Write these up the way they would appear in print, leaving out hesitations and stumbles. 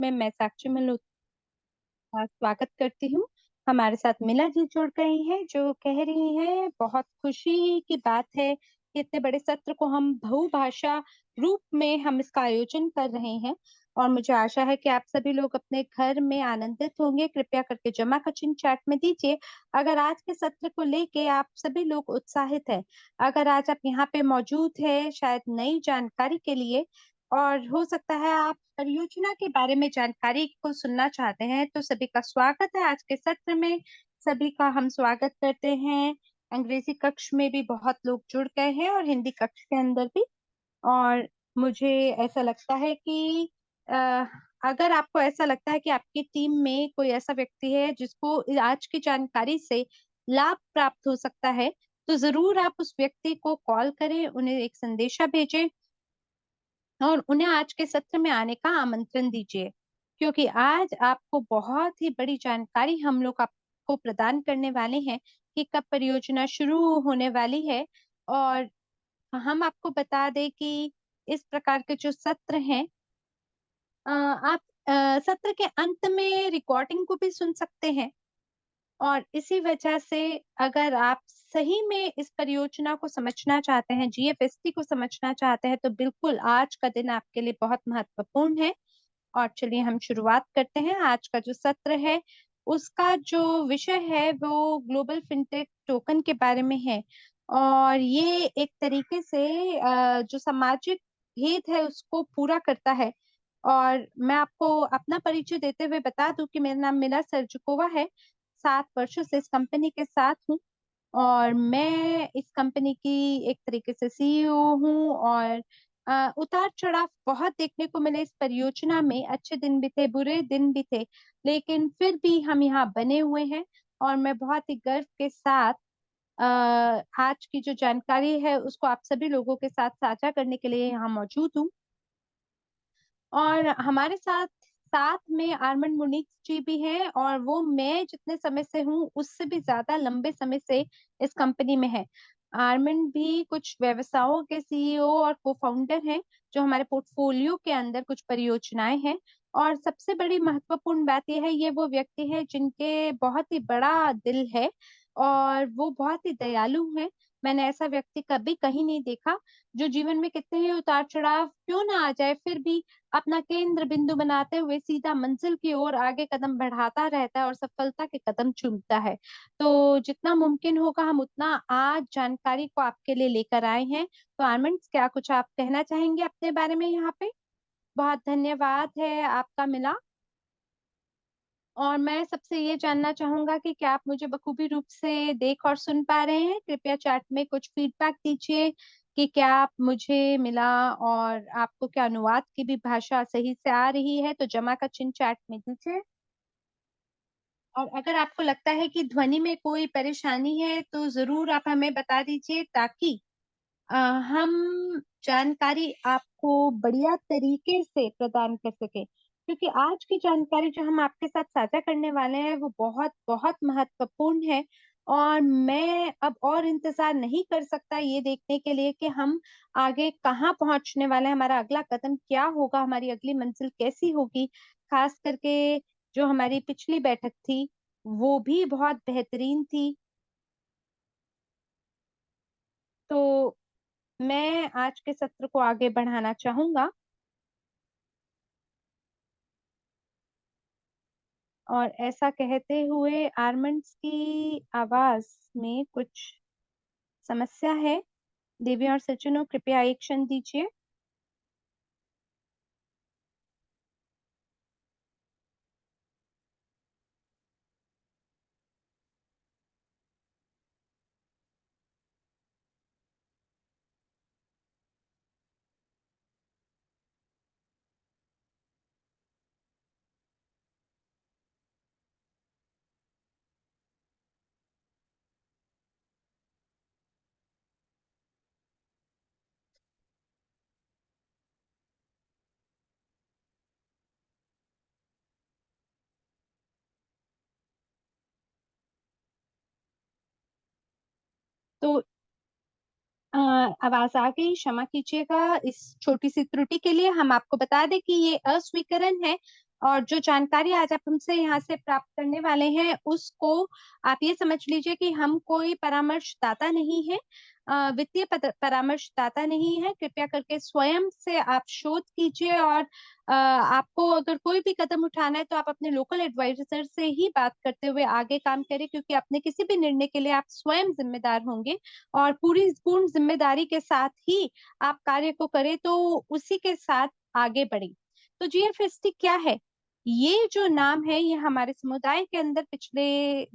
में मैं साक्षी मल्होत्रा स्वागत करती हूँ। हमारे साथ मिला जी जुड़ गई हैं जो कह रही हैं बहुत खुशी की बात है कि इतने बड़े सत्र को हम बहुभाषा रूप में हम इसका आयोजन कर रहे हैं और मुझे आशा है कि आप सभी लोग अपने घर में आनंदित होंगे। कृपया करके जमा का चिन्ह चैट में दीजिए अगर आज के सत्र को लेके आप सभी लोग उत्साहित हैं। अगर आज आप यहाँ पे मौजूद है शायद नई जानकारी के लिए और हो सकता है आप परियोजना के बारे में जानकारी को सुनना चाहते हैं, तो सभी का स्वागत है आज के सत्र में। सभी का हम स्वागत करते हैं। अंग्रेजी कक्ष में भी बहुत लोग जुड़ गए हैं और हिंदी कक्ष के अंदर भी। और मुझे ऐसा लगता है कि अ, अगर आपको ऐसा लगता है कि आपकी टीम में कोई ऐसा व्यक्ति है जिसको आज की जानकारी से लाभ प्राप्त हो सकता है, तो जरूर आप उस व्यक्ति को कॉल करें, उन्हें एक संदेशा भेजें और उन्हें आज के सत्र में आने का आमंत्रण दीजिए, क्योंकि आज आपको बहुत ही बड़ी जानकारी हम लोग आपको प्रदान करने वाले हैं कि कब परियोजना शुरू होने वाली है। और हम आपको बता दें कि इस प्रकार के जो सत्र हैं, आप सत्र के अंत में रिकॉर्डिंग को भी सुन सकते हैं। और इसी वजह से अगर आप सही में इस परियोजना को समझना चाहते हैं, जीएफएसटी को समझना चाहते हैं, तो बिल्कुल आज का दिन आपके लिए बहुत महत्वपूर्ण है। और चलिए हम शुरुआत करते हैं। आज का जो सत्र है उसका जो विषय है वो ग्लोबल फिनटेक टोकन के बारे में है। और ये एक तरीके से जो सामाजिक भेद है उसको पूरा करता है। और मैं आपको अपना परिचय देते हुए बता दूं कि मेरा नाम मिला सर्जुकोवा है। 7 वर्षों से इस कंपनी के साथ हूँ और मैं इस कंपनी की एक तरीके से सीईओ हूँ। और उतार चढ़ाव बहुत देखने को मिले इस परियोजना में, अच्छे दिन भी थे बुरे दिन भी थे, लेकिन फिर भी हम यहाँ बने हुए हैं। और मैं बहुत ही गर्व के साथ आज की जो जानकारी है उसको आप सभी लोगों के साथ साझा करने के लिए यहाँ मौजूद हूँ। और हमारे साथ साथ में आर्मन मुनीक जी भी हैं और वो मैं जितने समय से हूँ उससे भी ज्यादा लंबे समय से इस कंपनी में है। आर्मन भी कुछ व्यवसायों के सीईओ और को फाउंडर हैं जो हमारे पोर्टफोलियो के अंदर कुछ परियोजनाएं हैं। और सबसे बड़ी महत्वपूर्ण बात यह है, ये वो व्यक्ति है जिनके बहुत ही बड़ा दिल है और वो बहुत ही दयालु हैं। मैंने ऐसा व्यक्ति कभी कहीं नहीं देखा जो जीवन में कितने ही उतार चढ़ाव क्यों ना आ जाए फिर भी अपना केंद्र बिंदु बनाते हुए सीधा मंजिल की ओर आगे कदम बढ़ाता रहता है और सफलता के कदम चूमता है। तो जितना मुमकिन होगा हम उतना आज जानकारी को आपके लिए लेकर आए हैं। तो आर्मन, क्या कुछ आप कहना चाहेंगे अपने बारे में यहाँ पे? बहुत धन्यवाद है आपका मिला। और मैं सबसे ये जानना चाहूंगा कि क्या आप मुझे बखूबी रूप से देख और सुन पा रहे हैं? कृपया चैट में कुछ फीडबैक दीजिए कि क्या आप मुझे मिला और आपको क्या अनुवाद की भी भाषा सही से आ रही है, तो जमा का चिन्ह चैट में दीजिए। और अगर आपको लगता है कि ध्वनि में कोई परेशानी है तो जरूर आप हमें बता दीजिए ताकि हम जानकारी आपको बढ़िया तरीके से प्रदान कर सके, क्योंकि आज की जानकारी जो हम आपके साथ साझा करने वाले हैं वो बहुत बहुत महत्वपूर्ण है। और मैं अब और इंतजार नहीं कर सकता ये देखने के लिए कि हम आगे कहाँ पहुंचने वाले हैं, हमारा अगला कदम क्या होगा, हमारी अगली मंजिल कैसी होगी। खास करके जो हमारी पिछली बैठक थी वो भी बहुत बेहतरीन थी। तो मैं आज के सत्र को आगे बढ़ाना चाहूंगा और ऐसा कहते हुए आर्मंड्स की आवाज में कुछ समस्या है। देवी और सज्जनों, कृपया एक क्षण दीजिए। तो अ, आवाज आ गई, क्षमा कीजिएगा इस छोटी सी त्रुटि के लिए। हम आपको बता दें कि ये अस्वीकरण है और जो जानकारी आज आप हमसे यहाँ से प्राप्त करने वाले हैं, उसको आप ये समझ लीजिए कि हम कोई परामर्शदाता नहीं है, वित्तीय परामर्शदाता नहीं है। कृपया करके स्वयं से आप शोध कीजिए, और आपको अगर कोई भी कदम उठाना है तो आप अपने लोकल एडवाइजर से ही बात करते हुए आगे काम करें, क्योंकि अपने किसी भी निर्णय के लिए आप स्वयं जिम्मेदार होंगे, और पूरी पूर्ण जिम्मेदारी के साथ ही आप कार्य को करें तो उसी के साथ आगे बढ़े। तो जीएफएसटी क्या है? ये जो नाम है, ये हमारे समुदाय के अंदर पिछले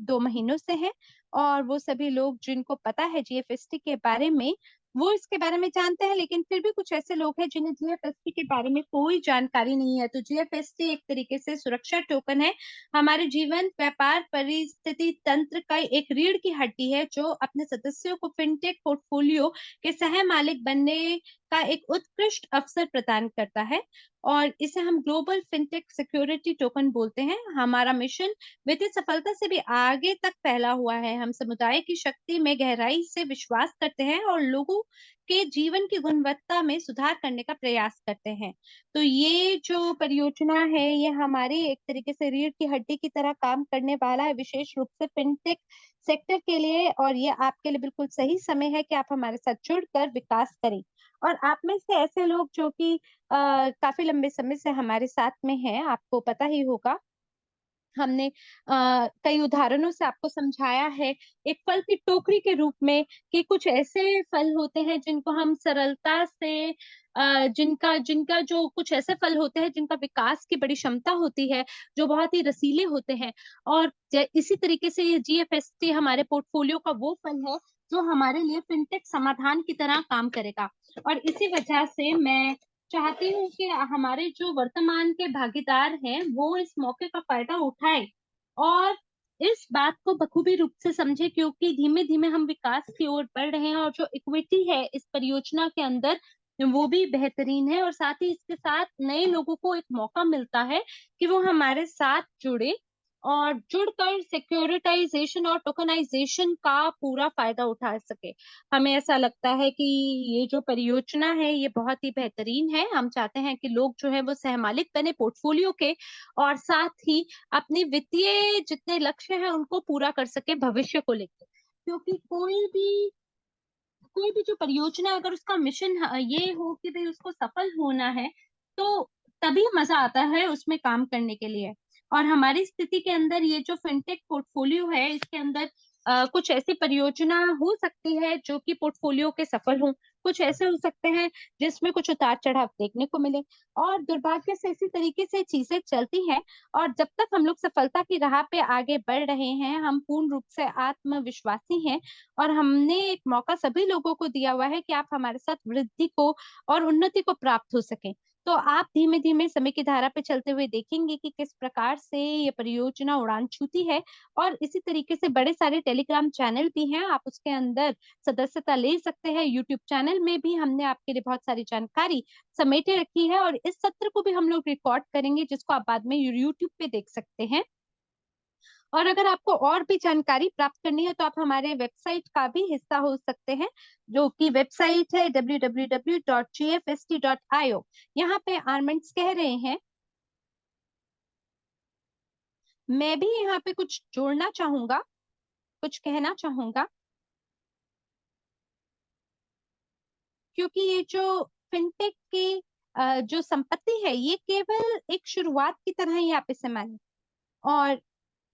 2 महीनों से है, और वो सभी लोग जिनको पता है जीएफएसटी के बारे में, वो इसके बारे में जानते हैं, लेकिन फिर भी कुछ ऐसे लोग हैं जिन्हें जीएफएसटी के बारे में कोई जानकारी नहीं है। तो जीएफएसटी एक तरीके से सुरक्षा टोकन है, हमारे जीवन व्यापार परिस्थिति तंत्र का एक रीढ़ की हड्डी है, जो अपने सदस्यों को फिनटेक पोर्टफोलियो के सह मालिक बनने का एक उत्कृष्ट अवसर प्रदान करता है, और इसे हम ग्लोबल फिनटेक सिक्योरिटी टोकन बोलते हैं। हमारा मिशन वित्तीय सफलता से भी आगे तक फैला हुआ है। हम समुदाय की शक्ति में गहराई से विश्वास करते हैं और लोगों के जीवन की गुणवत्ता में सुधार करने का प्रयास करते हैं। तो ये जो परियोजना है, ये हमारी एक तरीके से रीढ़ की हड्डी की तरह काम करने वाला है, विशेष रूप से फिनटेक सेक्टर के लिए, और ये आपके लिए बिल्कुल सही समय है कि आप हमारे साथ जुड़कर विकास करें। और आप में से ऐसे लोग जो कि काफी लंबे समय से हमारे साथ में हैं, आपको पता ही होगा, हमने कई उदाहरणों से आपको समझाया है एक फल की टोकरी के रूप में, कि कुछ ऐसे फल होते हैं जिनको हम सरलता से जिनका जिनका जो कुछ ऐसे फल होते हैं जिनका विकास की बड़ी क्षमता होती है, जो बहुत ही रसीले होते हैं। और इसी तरीके से ये जीएफएसटी हमारे पोर्टफोलियो का वो फल है जो हमारे लिए फिनटेक समाधान की तरह काम करेगा। और इसी वजह से मैं चाहती हूँ कि हमारे जो वर्तमान के भागीदार हैं, वो इस मौके का फायदा उठाए और इस बात को बखूबी रूप से समझे, क्योंकि धीमे धीमे हम विकास की ओर बढ़ रहे हैं, और जो इक्विटी है इस परियोजना के अंदर, वो भी बेहतरीन है। और साथ ही इसके साथ नए लोगों को एक मौका मिलता है कि वो हमारे साथ जुड़े, और जुड़कर सिक्योरिटाइजेशन और टोकनाइजेशन का पूरा फायदा उठा सके। हमें ऐसा लगता है कि ये जो परियोजना है, ये बहुत ही बेहतरीन है। हम चाहते हैं कि लोग जो है वो सहमालिक बने पोर्टफोलियो के, और साथ ही अपने वित्तीय जितने लक्ष्य हैं उनको पूरा कर सके भविष्य को लेकर। क्योंकि कोई भी जो परियोजना, अगर उसका मिशन ये हो कि भाई उसको सफल होना है, तो तभी मजा आता है उसमें काम करने के लिए। और हमारी स्थिति के अंदर ये जो फिनटेक पोर्टफोलियो है, इसके अंदर कुछ ऐसी परियोजना हो सकती है जो कि पोर्टफोलियो के सफल हों, कुछ ऐसे हो सकते हैं जिसमें कुछ उतार चढ़ाव देखने को मिले, और दुर्भाग्य से इसी तरीके से चीजें चलती हैं। और जब तक हम लोग सफलता की राह पे आगे बढ़ रहे हैं, हम पूर्ण रूप से आत्मविश्वासी हैं, और हमने एक मौका सभी लोगों को दिया हुआ है कि आप हमारे साथ वृद्धि को और उन्नति को प्राप्त हो सके। तो आप धीमे धीमे समय की धारा पे चलते हुए देखेंगे कि किस प्रकार से ये परियोजना उड़ान छूती है। और इसी तरीके से बड़े सारे टेलीग्राम चैनल भी हैं, आप उसके अंदर सदस्यता ले सकते हैं। यूट्यूब चैनल में भी हमने आपके लिए बहुत सारी जानकारी समेटे रखी है, और इस सत्र को भी हम लोग रिकॉर्ड करेंगे, जिसको आप बाद में यूट्यूब पे देख सकते हैं। और अगर आपको और भी जानकारी प्राप्त करनी है तो आप हमारे वेबसाइट का भी हिस्सा हो सकते हैं, जो कि वेबसाइट है www.gfst.io। यहाँ पे आर्मेंट्स कह रहे हैं, मैं भी यहाँ पे कुछ जोड़ना चाहूंगा, कुछ कहना चाहूंगा, क्योंकि ये जो फिनटेक की जो संपत्ति है, ये केवल एक शुरुआत की तरह ही आप इसे माने। और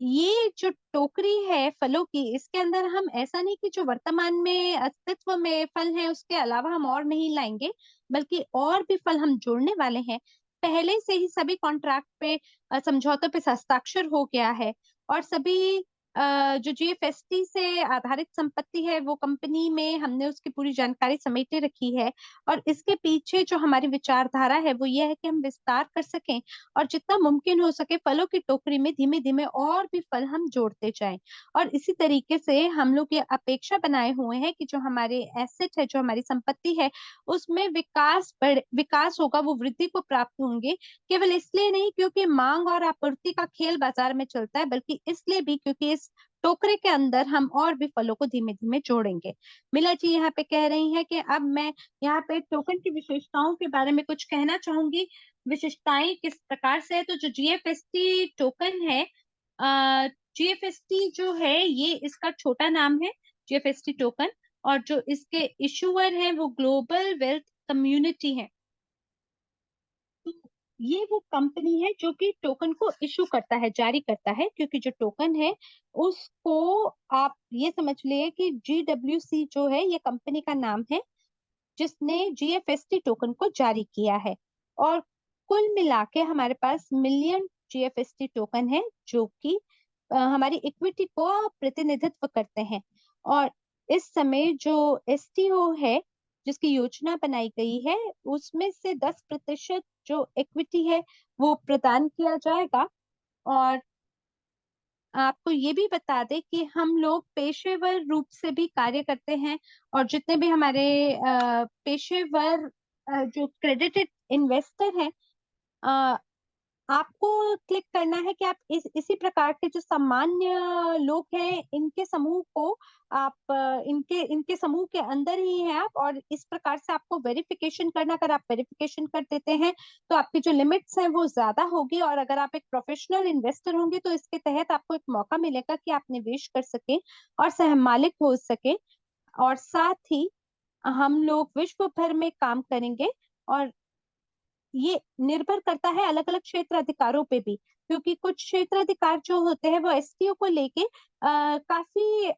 ये जो टोकरी है फलों की, इसके अंदर हम ऐसा नहीं कि जो वर्तमान में अस्तित्व में फल है उसके अलावा हम और नहीं लाएंगे, बल्कि और भी फल हम जोड़ने वाले हैं। पहले से ही सभी कॉन्ट्रैक्ट पे समझौतों पे हस्ताक्षर हो गया है, और सभी जो जीएफएसटी से आधारित संपत्ति है, वो कंपनी में हमने उसकी पूरी जानकारी समेटे रखी है। और इसके पीछे जो हमारी विचारधारा है, वो ये है कि हम विस्तार कर सकें, और जितना मुमकिन हो सके फलों की टोकरी में धीमे धीमे और भी फल हम जोड़ते जाएं। और इसी तरीके से हम लोग ये अपेक्षा बनाए हुए हैं कि जो हमारे एसेट है, जो हमारी संपत्ति है, उसमें विकास होगा, वो वृद्धि को प्राप्त होंगे। केवल इसलिए नहीं क्योंकि मांग और आपूर्ति का खेल बाजार में चलता है, बल्कि इसलिए भी क्योंकि इस इस टोकरे के अंदर हम और भी फलों को धीमे धीमे जोड़ेंगे। मिला जी यहाँ पे कह रही हैं कि अब मैं यहाँ पे टोकन की विशेषताओं के बारे में कुछ कहना चाहूंगी। विशेषताएं किस प्रकार से है, तो जो जीएफएसटी टोकन है, जीएफएसटी जो है ये इसका छोटा नाम है, जीएफएसटी टोकन। और जो इसके इशूअर है वो ग्लोबल वेल्थ कम्युनिटी है। तो ये वो कंपनी है जो कि टोकन को इशू करता है, जारी करता है, क्योंकि जो टोकन है उसको आप ये समझ लिए कि जीडब्ल्यूसी जो है ये कंपनी का नाम है जिसने जीएफएसटी टोकन को जारी किया है। और कुल मिला के हमारे पास मिलियन जीएफएसटी टोकन है जो कि हमारी इक्विटी को प्रतिनिधित्व करते हैं। और इस समय जो एसटीओ है जिसकी योजना बनाई गई है उसमें से 10% जो इक्विटी है वो प्रदान किया जाएगा। और आपको ये भी बता दें कि हम लोग पेशेवर रूप से भी कार्य करते हैं, और जितने भी हमारे पेशेवर जो क्रेडिटेड इन्वेस्टर हैं, आपको क्लिक करना है कि आप इसी प्रकार के जो सामान्य लोग हैं इनके समूह को आप इनके इनके समूह के अंदर ही हैं आप, और इस प्रकार से आपको वेरिफिकेशन करना, अगर आप वेरिफिकेशन कर देते हैं तो आपकी जो लिमिट्स हैं वो ज्यादा होगी। और अगर आप एक प्रोफेशनल इन्वेस्टर होंगे तो इसके तहत आपको एक मौका मिलेगा कि आप निवेश कर सके और सह मालिक हो सके। और साथ ही हम लोग विश्व भर में काम करेंगे। और ये निर्भर करता है अलग अलग क्षेत्र अधिकारों पे भी, क्योंकि कुछ क्षेत्र अधिकार जो होते हैं वो एसटीओ को लेके काफी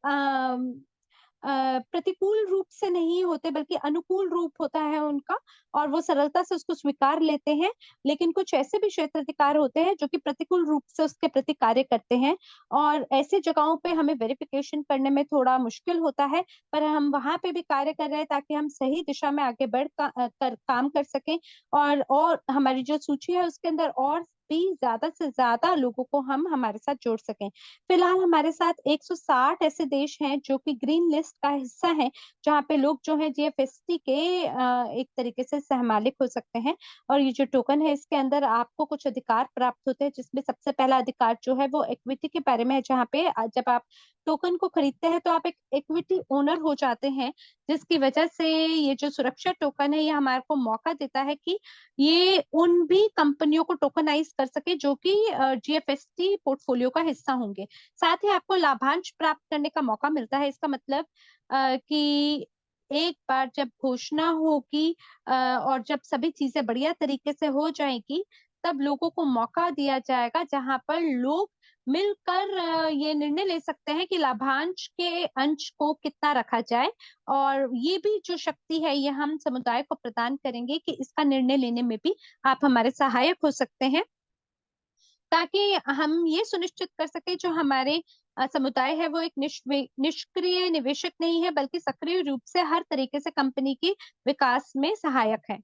प्रतिकूल रूप से नहीं होते बल्कि अनुकूल रूप होता है उनका, और वो सरलता से उसको स्वीकार लेते हैं। लेकिन कुछ ऐसे भी क्षेत्र अधिकार होते हैं जो कि प्रतिकूल रूप से उसके प्रति कार्य करते हैं, और ऐसी जगहों पे हमें वेरिफिकेशन करने में थोड़ा मुश्किल होता है। पर हम वहां पे भी कार्य कर रहे हैं ताकि हम सही दिशा में आगे काम कर सकें, और हमारी जो सूची है उसके अंदर और भी ज्यादा से ज्यादा लोगों को हम हमारे साथ जोड़ सकें। फिलहाल हमारे साथ 160 ऐसे देश हैं जो कि ग्रीन लिस्ट का हिस्सा है, जहाँ पे लोग जो है जीएफएसटी के एक तरीके से सहमालिक हो सकते हैं। और ये जो टोकन है इसके अंदर आपको कुछ अधिकार प्राप्त होते हैं, जिसमें सबसे पहला अधिकार जो है वो इक्विटी के बारे में है, जहाँ पे जब आप टोकन को खरीदते हैं तो आप एक इक्विटी ओनर हो जाते हैं, जिसकी वजह से ये जो सुरक्षा टोकन है ये हमारे को मौका देता है कि ये उन भी कंपनियों को टोकनाइज कर सके जो कि जीएफएसटी पोर्टफोलियो का हिस्सा होंगे। साथ ही आपको लाभांश प्राप्त करने का मौका मिलता है। इसका मतलब कि एक बार जब घोषणा होगी और जब सभी चीजें बढ़िया तरीके से हो जाएगी तब लोगों को मौका दिया जाएगा जहां पर लोग मिलकर ये निर्णय ले सकते हैं कि लाभांश के अंश को कितना रखा जाए। और ये भी जो शक्ति है ये हम समुदाय को प्रदान करेंगे कि इसका निर्णय लेने में भी आप हमारे सहायक हो सकते हैं, ताकि हम ये सुनिश्चित कर सके जो हमारे समुदाय है वो एक निष्क्रिय निवेशक नहीं है बल्कि सक्रिय रूप से हर तरीके से कंपनी की विकास में सहायक है।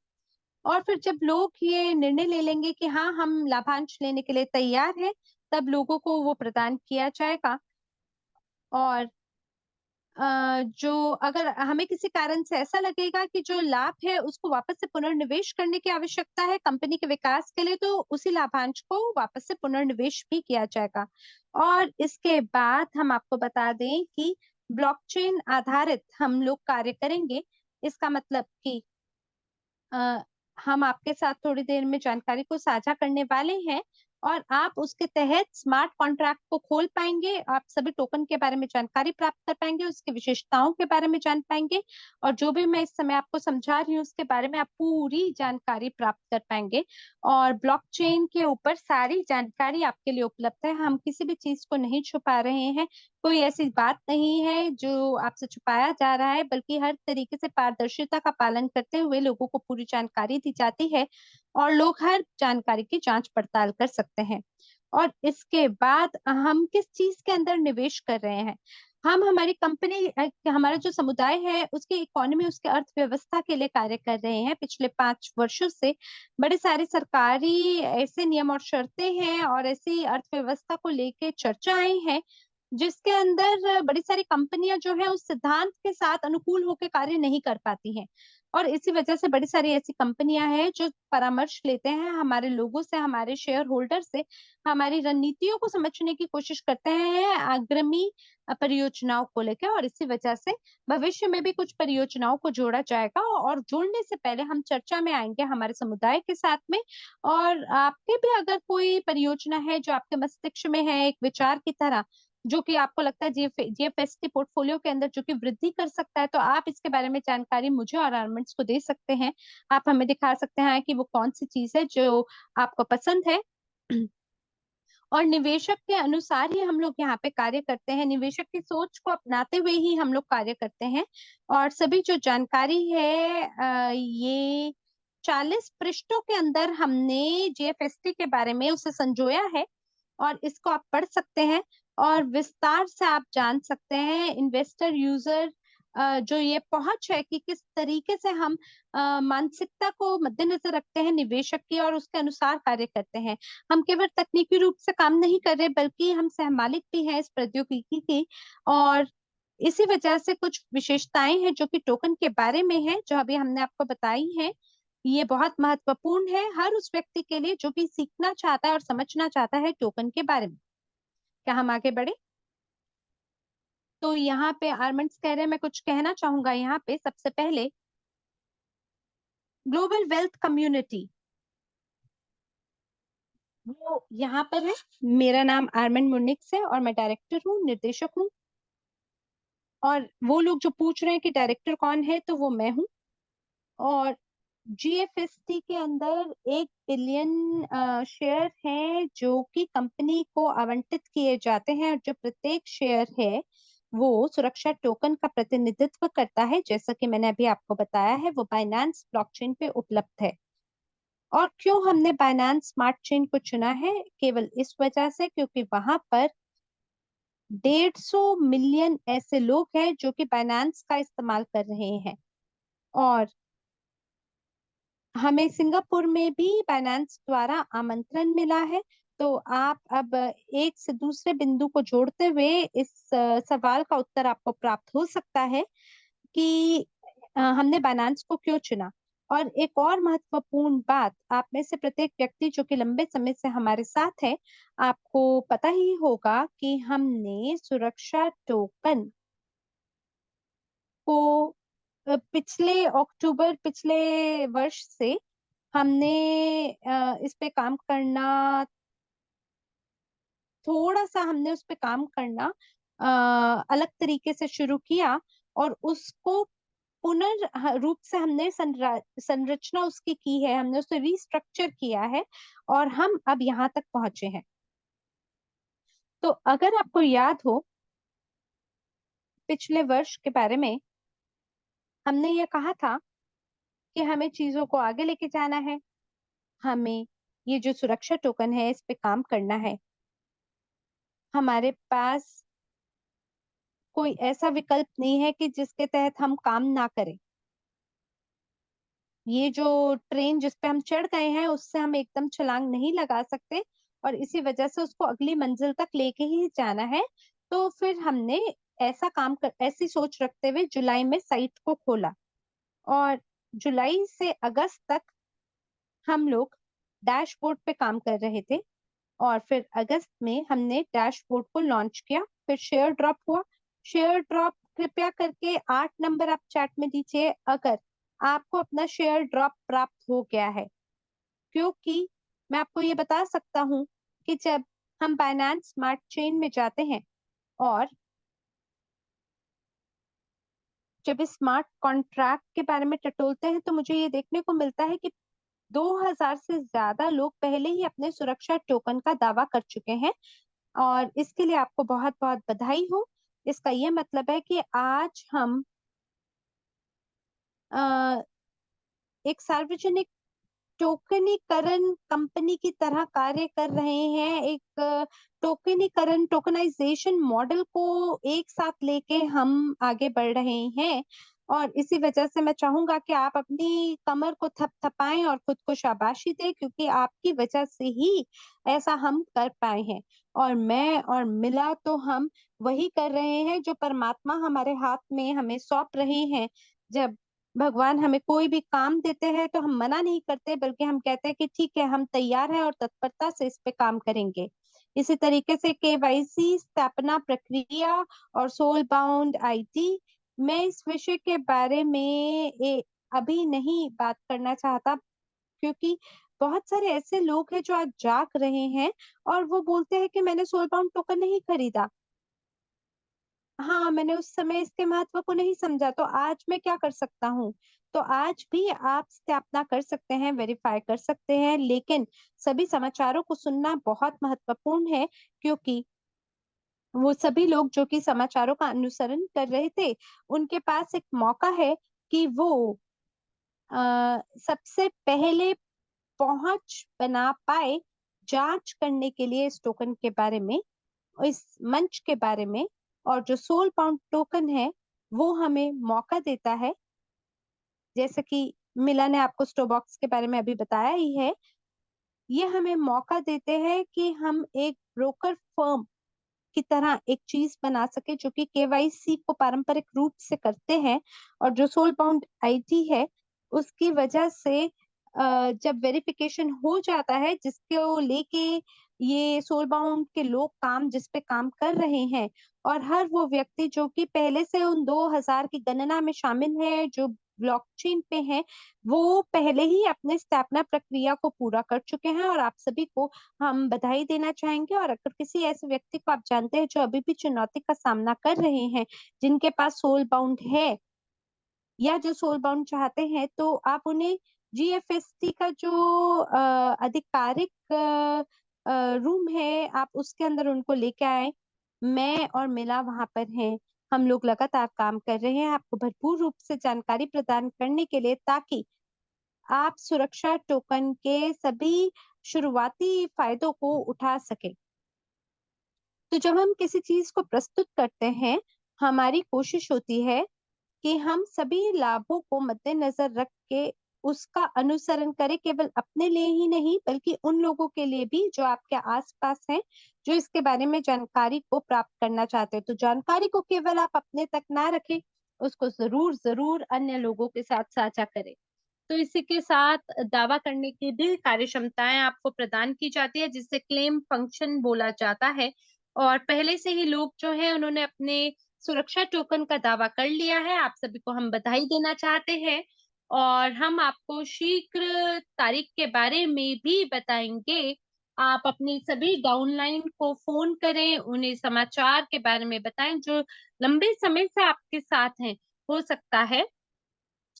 और फिर जब लोग ये निर्णय ले लेंगे कि हाँ हम लाभांश लेने के लिए तैयार हैं, तब लोगों को वो प्रदान किया जाएगा। और जो अगर हमें किसी कारण से ऐसा लगेगा कि जो लाभ है उसको वापस से पुनर्निवेश करने की आवश्यकता है कंपनी के विकास के लिए, तो उसी लाभांश को वापस से पुनर्निवेश भी किया जाएगा। और इसके बाद हम आपको बता दें कि ब्लॉकचेन आधारित हम लोग कार्य करेंगे। इसका मतलब कि अ, हम आपके साथ थोड़ी देर में जानकारी को साझा करने वाले हैं, और आप उसके तहत स्मार्ट कॉन्ट्रैक्ट को खोल पाएंगे, आप सभी टोकन के बारे में जानकारी प्राप्त कर पाएंगे, उसकी विशेषताओं के बारे में जान पाएंगे, और जो भी मैं इस समय आपको समझा रही हूँ उसके बारे में आप पूरी जानकारी प्राप्त कर पाएंगे। और ब्लॉकचेन के ऊपर सारी जानकारी आपके लिए उपलब्ध है, हम किसी भी चीज को नहीं छुपा रहे हैं, कोई ऐसी बात नहीं है जो आपसे छुपाया जा रहा है, बल्कि हर तरीके से पारदर्शिता का पालन करते हुए लोगों को पूरी जानकारी दी जाती है, और लोग हर जानकारी की जांच पड़ताल कर सकते हैं। और इसके बाद हम किस चीज के अंदर निवेश कर रहे हैं, हम हमारी कंपनी हमारा जो समुदाय है उसकी इकोनॉमी, उसके अर्थव्यवस्था के लिए कार्य कर रहे हैं। पिछले 5 वर्षों से बड़े सारे सरकारी ऐसे नियम और शर्तें हैं और ऐसी अर्थव्यवस्था को लेके चर्चाएं हैं जिसके अंदर बड़ी सारी कंपनियां जो है उस सिद्धांत के साथ अनुकूल होकर कार्य नहीं कर पाती हैं। और इसी वजह से बड़ी सारी ऐसी कंपनियां हैं जो परामर्श लेते हैं हमारे लोगों से, हमारे शेयर होल्डर से, हमारी रणनीतियों को समझने की कोशिश करते हैं अग्रणी परियोजनाओं को लेकर। और इसी वजह से भविष्य में भी कुछ परियोजनाओं को जोड़ा जाएगा, और जोड़ने से पहले हम चर्चा में आएंगे हमारे समुदाय के साथ में। और आपके भी अगर कोई परियोजना है जो आपके मस्तिष्क में है एक विचार की तरह, जो कि आपको लगता है जीएफएसटी पोर्टफोलियो के अंदर जो कि वृद्धि कर सकता है, तो आप इसके बारे में जानकारी मुझे और आर्मेंट्स को दे सकते हैं। आप हमें दिखा सकते हैं कि वो कौन सी चीज है जो आपको पसंद है। और निवेशक के अनुसार ही हम लोग यहाँ पे कार्य करते हैं, निवेशक की सोच को अपनाते हुए ही हम लोग कार्य करते हैं। और सभी जो जानकारी है ये 40 पृष्ठों के अंदर हमने जीएफएसटी के बारे में उसे संजोया है, और इसको आप पढ़ सकते हैं और विस्तार से आप जान सकते हैं इन्वेस्टर यूजर जो ये पहुंच है कि किस तरीके से हम मानसिकता को मद्देनजर रखते हैं निवेशक की, और उसके अनुसार कार्य करते हैं। हम केवल तकनीकी रूप से काम नहीं कर रहे, बल्कि हम सहमालिक भी हैं इस प्रौद्योगिकी की। और इसी वजह से कुछ विशेषताएं हैं जो कि टोकन के बारे में है, जो अभी हमने आपको बताई है। ये बहुत महत्वपूर्ण है हर उस व्यक्ति के लिए जो कि सीखना चाहता है और समझना चाहता है टोकन के बारे में। क्या हम आगे बढ़े? तो यहाँ पे आर्मेंट्स कह रहे हैं, मैं कुछ कहना चाहूंगा यहाँ पे। सबसे पहले ग्लोबल वेल्थ कम्युनिटी वो यहाँ पर है। मेरा नाम आर्मेंड मुनिक्स है और मैं डायरेक्टर हूँ, निर्देशक हूँ। और वो लोग जो पूछ रहे हैं कि डायरेक्टर कौन है, तो वो मैं हूँ। और जीएफएसटी के अंदर 1 बिलियन शेयर हैं जो कि कंपनी को आवंटित किए जाते हैं, और जो प्रत्येक शेयर है वो सुरक्षा टोकन का प्रतिनिधित्व करता है, जैसा कि मैंने अभी आपको बताया है। वो बाइनेंस ब्लॉकचेन पे उपलब्ध है। और क्यों हमने बाइनेंस स्मार्ट चेन को चुना है? केवल इस वजह से क्योंकि वहां पर 150 मिलियन ऐसे लोग हैं जो कि बाइनेंस का इस्तेमाल कर रहे हैं। और हमें सिंगापुर में भी बाइनेंस द्वारा आमंत्रण मिला है। तो आप अब एक से दूसरे बिंदु को जोड़ते हुए इस सवाल का उत्तर आपको प्राप्त हो सकता है कि हमने बाइनेंस को क्यों चुना। और एक और महत्वपूर्ण बात, आप में से प्रत्येक व्यक्ति जो कि लंबे समय से हमारे साथ है, आपको पता ही होगा कि हमने सुरक्षा टोकन को पिछले वर्ष से हमने इस पे काम करना, थोड़ा सा हमने उस पे काम करना अलग तरीके से शुरू किया, और उसको रूप से हमने संरचना उसकी की है, हमने उसे रिस्ट्रक्चर किया है, और हम अब यहाँ तक पहुंचे हैं। तो अगर आपको याद हो पिछले वर्ष के बारे में, हमने ये कहा था कि हमें चीजों को आगे लेके जाना है, हमें ये जो सुरक्षा टोकन है इस पे काम करना है। हमारे पास कोई ऐसा विकल्प नहीं है कि जिसके तहत हम काम ना करें। ये जो ट्रेन जिस पे हम चढ़ गए हैं उससे हम एकदम छलांग नहीं लगा सकते, और इसी वजह से उसको अगली मंजिल तक लेके ही जाना है। तो फिर हमने ऐसी सोच रखते हुए जुलाई में साइट को खोला, और जुलाई से अगस्त तक हम लोग डैशबोर्ड पे काम कर रहे थे। और फिर अगस्त में हमने डैशबोर्ड को लॉन्च किया। फिर शेयर ड्रॉप हुआ। शेयर ड्रॉप कृपया करके 8 नंबर आप चैट में दीजिए अगर आपको अपना शेयर ड्रॉप प्राप्त हो गया है। क्योंकि मैं आपको ये बता सकता हूँ कि जब हम बाइनेंस स्मार्ट चेन में जाते हैं और जब इस स्मार्ट कॉन्ट्रैक्ट के बारे में टटोलते हैं, तो मुझे ये देखने को मिलता है कि 2000 से ज्यादा लोग पहले ही अपने सुरक्षा टोकन का दावा कर चुके हैं। और इसके लिए आपको बहुत बहुत बधाई हो। इसका ये मतलब है कि आज हम अ, एक सार्वजनिक टोकनीकरण कंपनी की तरह कार्य कर रहे हैं। एक टोकनाइजेशन मॉडल को एक साथ लेके हम आगे बढ़ रहे हैं। और इसी वजह से मैं चाहूंगा कि आप अपनी कमर को थपथपाएं और खुद को शाबाशी दें, क्योंकि आपकी वजह से ही ऐसा हम कर पाए हैं। और मैं और मिला तो हम वही कर रहे हैं जो परमात्मा हमारे हाथ में हमें सौंप रहे हैं। जब भगवान हमें कोई भी काम देते हैं तो हम मना नहीं करते, बल्कि हम कहते हैं कि ठीक है, हम तैयार हैं और तत्परता से इस पे काम करेंगे। इसी तरीके से केवाईसी स्थापना प्रक्रिया और सोल बाउंड आईडी, मैं इस विषय के बारे में अभी नहीं बात करना चाहता, क्योंकि बहुत सारे ऐसे लोग हैं जो आज जाग रहे हैं और वो बोलते हैं कि मैंने सोल बाउंड टोकन नहीं खरीदा। हाँ, मैंने उस समय इसके महत्व को नहीं समझा, तो आज मैं क्या कर सकता हूँ? तो आज भी आप स्थापना कर सकते हैं, वेरीफाई कर सकते हैं, लेकिन सभी समाचारों को सुनना बहुत महत्वपूर्ण है, क्योंकि वो सभी लोग जो कि समाचारों का अनुसरण कर रहे थे, उनके पास एक मौका है कि वो सबसे पहले पहुंच बना पाए जांच करने के लिए इस टोकन के बारे में, इस मंच के बारे में। और जो सोल पाउंड टोकन है, वो हमें मौका देता है, जैसे कि मिला ने आपको स्टोबॉक्स के बारे में अभी बताया ही है, ये हमें मौका देते हैं कि हम एक ब्रोकर फर्म की तरह एक चीज बना सके जो कि केवाईसी को पारंपरिक रूप से करते हैं। और जो सोल बाउंड आईडी है, उसकी वजह से जब वेरिफिकेशन हो जाता है, जिसको लेके ये सोल बाउंड के लोग काम जिस पे काम कर रहे हैं, और हर वो व्यक्ति जो कि पहले से उन 2000 की गणना में शामिल है, जो ब्लॉकचेन पे है, वो पहले ही अपने स्थापना प्रक्रिया को पूरा कर चुके हैं। और आप सभी को हम बधाई देना चाहेंगे। और अगर किसी ऐसे व्यक्ति को आप जानते हैं जो अभी भी चुनौती का सामना कर रहे हैं, जिनके पास सोल बाउंड है या जो सोल बाउंड चाहते हैं, तो आप उन्हें जीएफएसटी का जो आधिकारिक रूम है, आप उसके अंदर उनको लेके आए। मैं और मिला वहां पर हैं। हम लोग लगातार काम कर रहे हैं आपको भरपूर रूप से जानकारी प्रदान करने के लिए, ताकि आप सुरक्षा टोकन के सभी शुरुआती फायदों को उठा सके। तो जब हम किसी चीज को प्रस्तुत करते हैं, हमारी कोशिश होती है कि हम सभी लाभों को मद्देनजर रख के उसका अनुसरण करें, केवल अपने लिए ही नहीं बल्कि उन लोगों के लिए भी जो आपके आसपास हैं, जो इसके बारे में जानकारी को प्राप्त करना चाहते हैं। तो जानकारी को केवल आप अपने तक ना रखें, उसको जरूर जरूर अन्य लोगों के साथ साझा करें। तो इसी के साथ दावा करने की भी कार्य क्षमताएं आपको प्रदान की जाती है, जिसे क्लेम फंक्शन बोला जाता है। और पहले से ही लोग जो है उन्होंने अपने सुरक्षा टोकन का दावा कर लिया है। आप सभी को हम बधाई देना चाहते हैं, और हम आपको शीघ्र तारीख के बारे में भी बताएंगे। आप अपनी सभी डाउनलाइन को फोन करें, उन्हें समाचार के बारे में बताएं जो लंबे समय से आपके साथ हैं। हो सकता है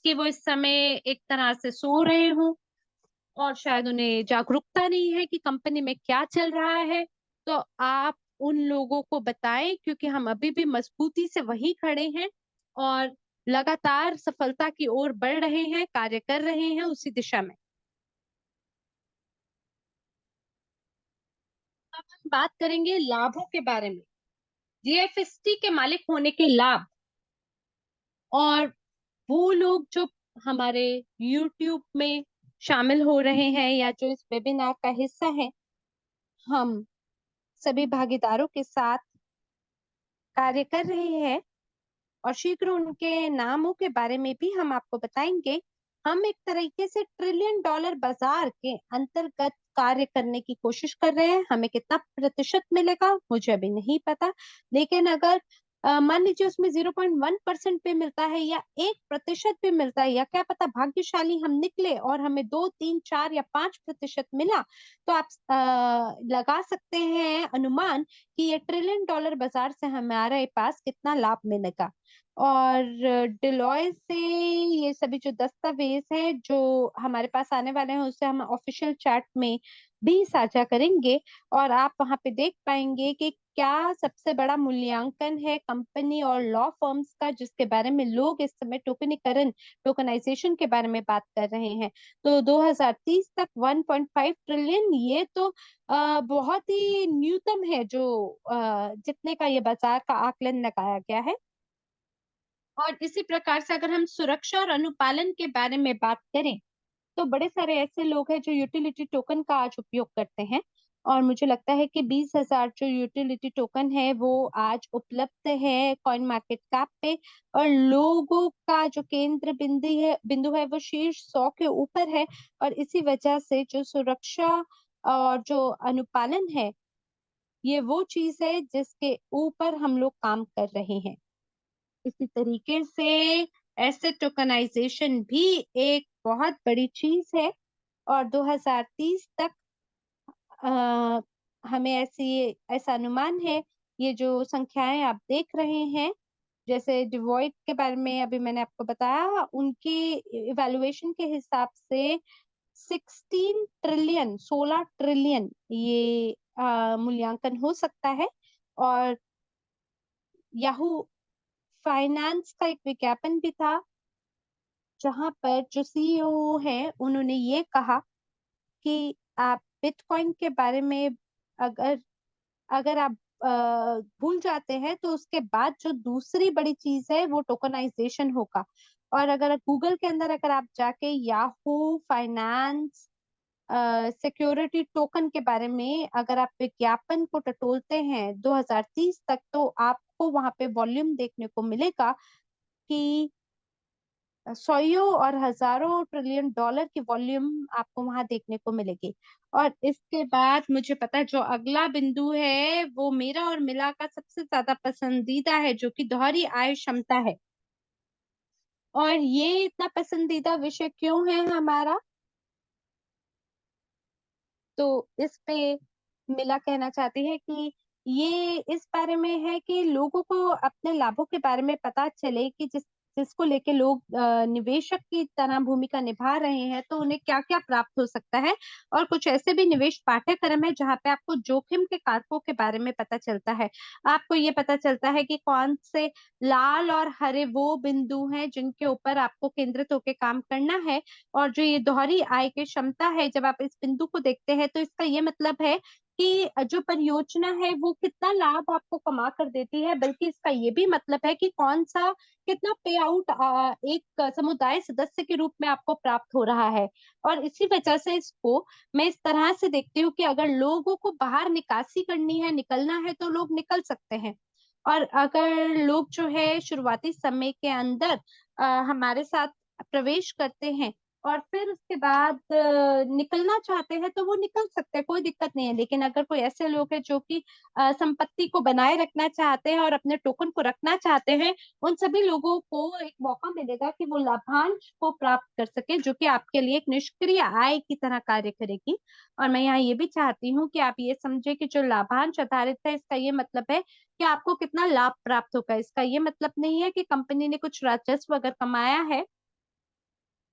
कि वो इस समय एक तरह से सो रहे हों, और शायद उन्हें जागरूकता नहीं है कि कंपनी में क्या चल रहा है। तो आप उन लोगों को बताएं, क्योंकि हम अभी भी मजबूती से वही खड़े हैं और लगातार सफलता की ओर बढ़ रहे हैं, कार्य कर रहे हैं उसी दिशा में। अब हम बात करेंगे लाभों के बारे में, जीएफएसटी के मालिक होने के लाभ। और वो लोग जो हमारे YouTube में शामिल हो रहे हैं या जो इस वेबिनार का हिस्सा है, हम सभी भागीदारों के साथ कार्य कर रहे हैं, और शीघ्र उनके नामों के बारे में भी हम आपको बताएंगे। हम एक तरीके से ट्रिलियन डॉलर बाजार के अंतर्गत कार्य करने की कोशिश कर रहे हैं। हमें कितना प्रतिशत मिलेगा मुझे अभी नहीं पता, लेकिन अगर मान लीजिए उसमें 0.1% पे मिलता है या 1% पे मिलता है, या क्या पता भाग्यशाली हम निकले और हमें 2, 3, 4 या 5% मिला, तो आप लगा सकते हैं अनुमान कि ये ट्रिलियन डॉलर बाजार से हमारे पास कितना लाभ मिलेगा। और डिलॉय से ये सभी जो दस्तावेज हैं जो हमारे पास आने वाले हैं, उसे हम ऑफिशियल चैट में भी साझा करेंगे, और आप वहां पे देख पाएंगे कि क्या सबसे बड़ा मूल्यांकन है कंपनी और लॉ फर्म्स का, जिसके बारे में लोग इस समय टोकनीकरण, टोकनाइजेशन के बारे में बात कर रहे हैं। तो 2030 तक 1.5 ट्रिलियन, ये तो बहुत ही न्यूनतम है जो जितने का ये बाजार का आकलन लगाया गया है। और इसी प्रकार से अगर हम सुरक्षा और अनुपालन के बारे में बात करें, तो बड़े सारे ऐसे लोग हैं जो यूटिलिटी टोकन का आज उपयोग करते हैं। और मुझे लगता है कि 20,000 जो यूटिलिटी टोकन है वो आज उपलब्ध है कॉइन मार्केट कैप पे। और लोगों का जो केंद्र बिंदु है वो शीर्ष 100 के ऊपर है। और इसी वजह से जो सुरक्षा और जो अनुपालन है, ये वो चीज है जिसके ऊपर हम लोग काम कर रहे हैं। इसी तरीके से एसेट टोकनाइजेशन भी एक बहुत बड़ी चीज है। और 2030 तक अ, हमें ऐसा अनुमान है, ये जो संख्याएं आप देख रहे हैं, जैसे डिवॉइट के बारे में अभी मैंने आपको बताया, उनकी इवैल्यूएशन के हिसाब से 16 ट्रिलियन ये मूल्यांकन हो सकता है। और याहू फाइनेंस का एक विज्ञापन भी था, जहां पर जो सीईओ है उन्होंने ये कहा कि आप बिटकॉइन के बारे में अगर अगर आप भूल जाते हैं तो उसके बाद जो दूसरी बड़ी चीज है वो टोकनाइजेशन होगा। और अगर गूगल के अंदर अगर आप जाके याहू फाइनेंस सिक्योरिटी टोकन के बारे में अगर आप विज्ञापन को टटोलते हैं 2030 तक, तो आपको वहां पे वॉल्यूम देखने को मिलेगा कि सौयों और हजारों ट्रिलियन डॉलर की वॉल्यूम आपको वहां देखने को मिलेगी। और इसके बाद मुझे पता है जो अगला बिंदु है वो मेरा और मिला का सबसे ज्यादा पसंदीदा है, जो कि दोहरी आय क्षमता है। और ये इतना पसंदीदा विषय क्यों है हमारा, तो इस पे मिला कहना चाहती है कि ये इस बारे में है कि लोगों को अपने लाभों के बारे में पता चले कि जिसको लेके लोग निवेशक की तरह भूमिका निभा रहे हैं, तो उन्हें क्या क्या प्राप्त हो सकता है। और कुछ ऐसे भी निवेश पाठ्यक्रम है जहाँ पे आपको जोखिम के कारकों के बारे में पता चलता है। आपको ये पता चलता है कि कौन से लाल और हरे वो बिंदु हैं जिनके ऊपर आपको केंद्रित होकर काम करना है। और जो ये दोहरी आय की क्षमता है, जब आप इस बिंदु को देखते हैं तो इसका ये मतलब है कि जो परियोजना है वो कितना लाभ आपको कमा कर देती है, बल्कि इसका ये भी मतलब है कि कौन सा कितना पे आउट एक समुदाय सदस्य के रूप में आपको प्राप्त हो रहा है। और इसी वजह से इसको मैं इस तरह से देखती हूँ कि अगर लोगों को बाहर निकासी करनी है, निकलना है, तो लोग निकल सकते हैं। और अगर लोग जो है शुरुआती समय के अंदर हमारे साथ प्रवेश करते हैं और फिर उसके बाद निकलना चाहते हैं, तो वो निकल सकते हैं, कोई दिक्कत नहीं है। लेकिन अगर कोई ऐसे लोग हैं जो कि संपत्ति को बनाए रखना चाहते हैं और अपने टोकन को रखना चाहते हैं, उन सभी लोगों को एक मौका मिलेगा कि वो लाभांश को प्राप्त कर सके, जो कि आपके लिए एक निष्क्रिय आय की तरह कार्य करेगी। और मैं यहाँ ये भी चाहती हूँ कि आप ये समझे कि जो लाभांश आधारित है, इसका ये मतलब है कि आपको कितना लाभ प्राप्त होगा। इसका ये मतलब नहीं है कि कंपनी ने कुछ राजस्व अगर कमाया है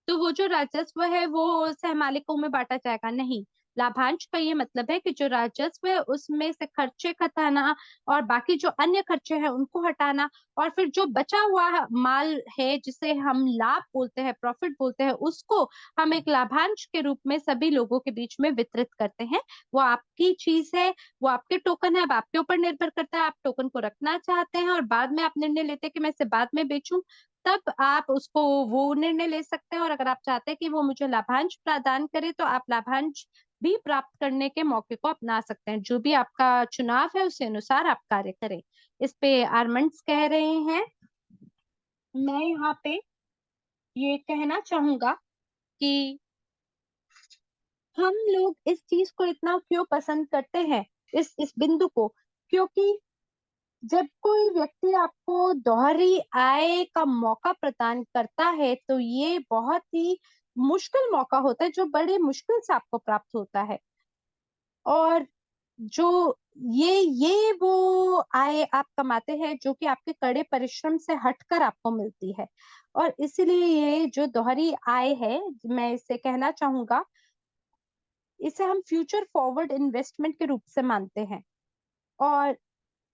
तो वो जो राजस्व है वो सहमालिकों में बांटा जाएगा, नहीं। लाभांश का ये मतलब है कि जो राजस्व है उसमें से खर्चे घटाना और बाकी जो अन्य खर्चे हैं उनको हटाना, और फिर जो बचा हुआ माल है जिसे हम लाभ बोलते हैं, प्रॉफिट बोलते हैं, उसको हम एक लाभांश के रूप में सभी लोगों के बीच में वितरित करते हैं। वो आपकी चीज है, वो आपके टोकन है, अब आपके ऊपर निर्भर करता है आप टोकन को रखना चाहते हैं और बाद में आप निर्णय लेते हैं कि मैं इसे बाद में बेचूं, तब आप उसको वो निर्णय ले सकते हैं। और अगर आप चाहते हैं कि वो मुझे लाभांश प्रदान करे, तो आप लाभांश भी प्राप्त करने के मौके को अपना सकते हैं। जो भी आपका चुनाव है उस अनुसार आप कार्य करें। इस पे आर्मंड्स कह रहे हैं, मैं यहाँ पे ये कहना चाहूंगा कि हम लोग इस चीज को इतना क्यों पसंद करते हैं, इस बिंदु को, क्योंकि जब कोई व्यक्ति आपको दोहरी आय का मौका प्रदान करता है तो ये बहुत ही मुश्किल मौका होता है, जो बड़े मुश्किल से आपको प्राप्त होता है। और जो ये वो आय आप कमाते हैं जो कि आपके कड़े परिश्रम से हटकर आपको मिलती है। और इसीलिए ये जो दोहरी आय है, मैं इसे कहना चाहूंगा, इसे हम फ्यूचर फॉरवर्ड इन्वेस्टमेंट के रूप से मानते हैं। और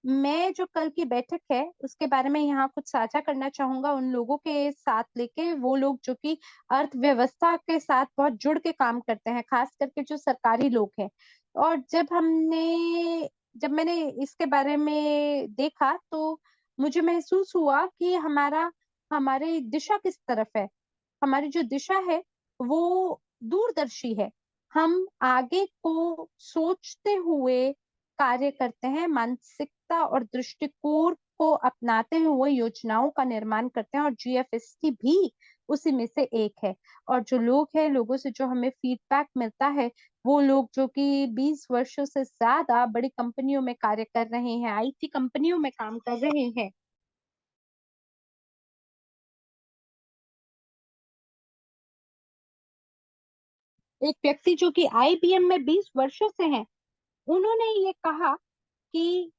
मैं जो कल की बैठक है उसके बारे में यहाँ कुछ साझा करना चाहूंगा उन लोगों के साथ लेके, वो लोग जो कि अर्थव्यवस्था के साथ बहुत जुड़ के काम करते हैं, खास करके जो सरकारी लोग हैं। और जब मैंने इसके बारे में देखा तो मुझे महसूस हुआ कि हमारी दिशा किस तरफ है। हमारी जो दिशा है वो दूरदर्शी है। हम आगे को सोचते हुए कार्य करते हैं, मानसिकता और दृष्टिकोण को अपनाते हुए योजनाओं का निर्माण करते हैं, और जीएफएसटी भी उसी में से एक है। और जो लोग हैं, लोगों से जो हमें फीडबैक मिलता है, वो लोग जो कि 20 वर्षों से ज्यादा बड़ी कंपनियों में कार्य कर रहे हैं, आईटी कंपनियों में काम कर रहे हैं। एक व्यक्ति जो कि आईबीएम में 20 वर्षों से हैं, उन्होंने ये कहा कि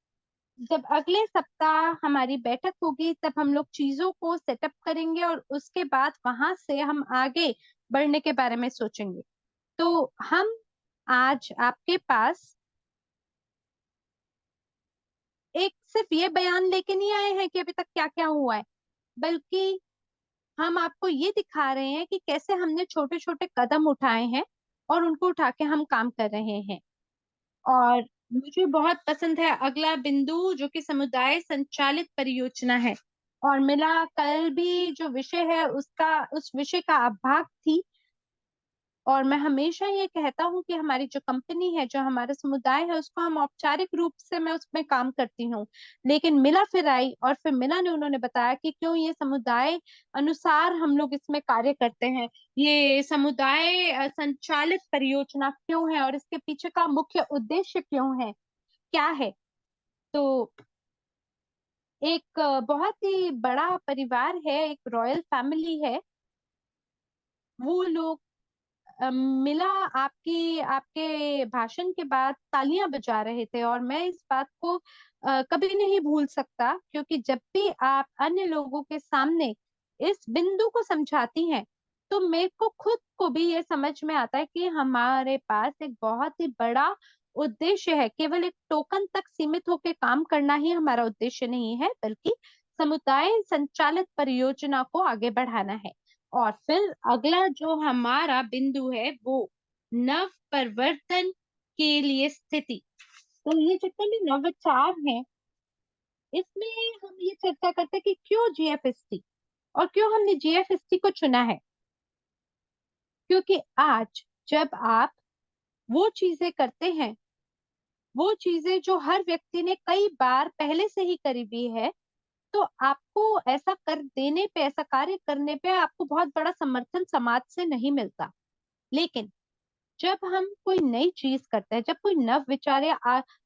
जब अगले सप्ताह हमारी बैठक होगी, तब हम लोग चीजों को सेटअप करेंगे और उसके बाद वहां से हम आगे बढ़ने के बारे में सोचेंगे। तो हम आज आपके पास एक सिर्फ ये बयान लेके नहीं आए हैं कि अभी तक क्या क्या हुआ है, बल्कि हम आपको ये दिखा रहे हैं कि कैसे हमने छोटे छोटे कदम उठाए हैं और उनको उठा के हम काम कर रहे हैं। और मुझे बहुत पसंद है अगला बिंदु, जो कि समुदाय संचालित परियोजना है। और मिला कल भी जो विषय है उसका, उस विषय का आप भाग थी। और मैं हमेशा ये कहता हूँ कि हमारी जो कंपनी है, जो हमारा समुदाय है, उसको हम औपचारिक रूप से मैं उसमें काम करती हूँ। लेकिन मिला फिर आई और फिर मिला ने उन्होंने बताया कि क्यों ये समुदाय अनुसार हम लोग इसमें कार्य करते हैं, ये समुदाय संचालित परियोजना क्यों है और इसके पीछे का मुख्य उद्देश्य क्यों है, क्या है। तो एक बहुत ही बड़ा परिवार है, एक रॉयल फैमिली है। वो लोग मिला आपकी आपके भाषण के बाद तालियां बजा रहे थे, और मैं इस बात को कभी नहीं भूल सकता, क्योंकि जब भी आप अन्य लोगों के सामने इस बिंदु को समझाती हैं, तो मेरे को खुद को भी ये समझ में आता है कि हमारे पास एक बहुत ही बड़ा उद्देश्य है। केवल एक टोकन तक सीमित होकर काम करना ही हमारा उद्देश्य नहीं है, बल्कि समुदाय संचालित परियोजना को आगे बढ़ाना है। और फिर अगला जो हमारा बिंदु है वो नव परिवर्तन के लिए स्थिति। तो ये जितने भी नवाचार हैं, इसमें हम ये चर्चा करते हैं कि क्यों जीएफएसटी, और क्यों हमने जीएफएसटी को चुना है। क्योंकि आज जब आप वो चीजें करते हैं, वो चीजें जो हर व्यक्ति ने कई बार पहले से ही करी हुई है, तो आपको ऐसा कर देने पे, ऐसा कार्य करने पे आपको बहुत बड़ा समर्थन समाज से नहीं मिलता। लेकिन जब हम कोई नई चीज करते हैं, जब कोई नव विचार या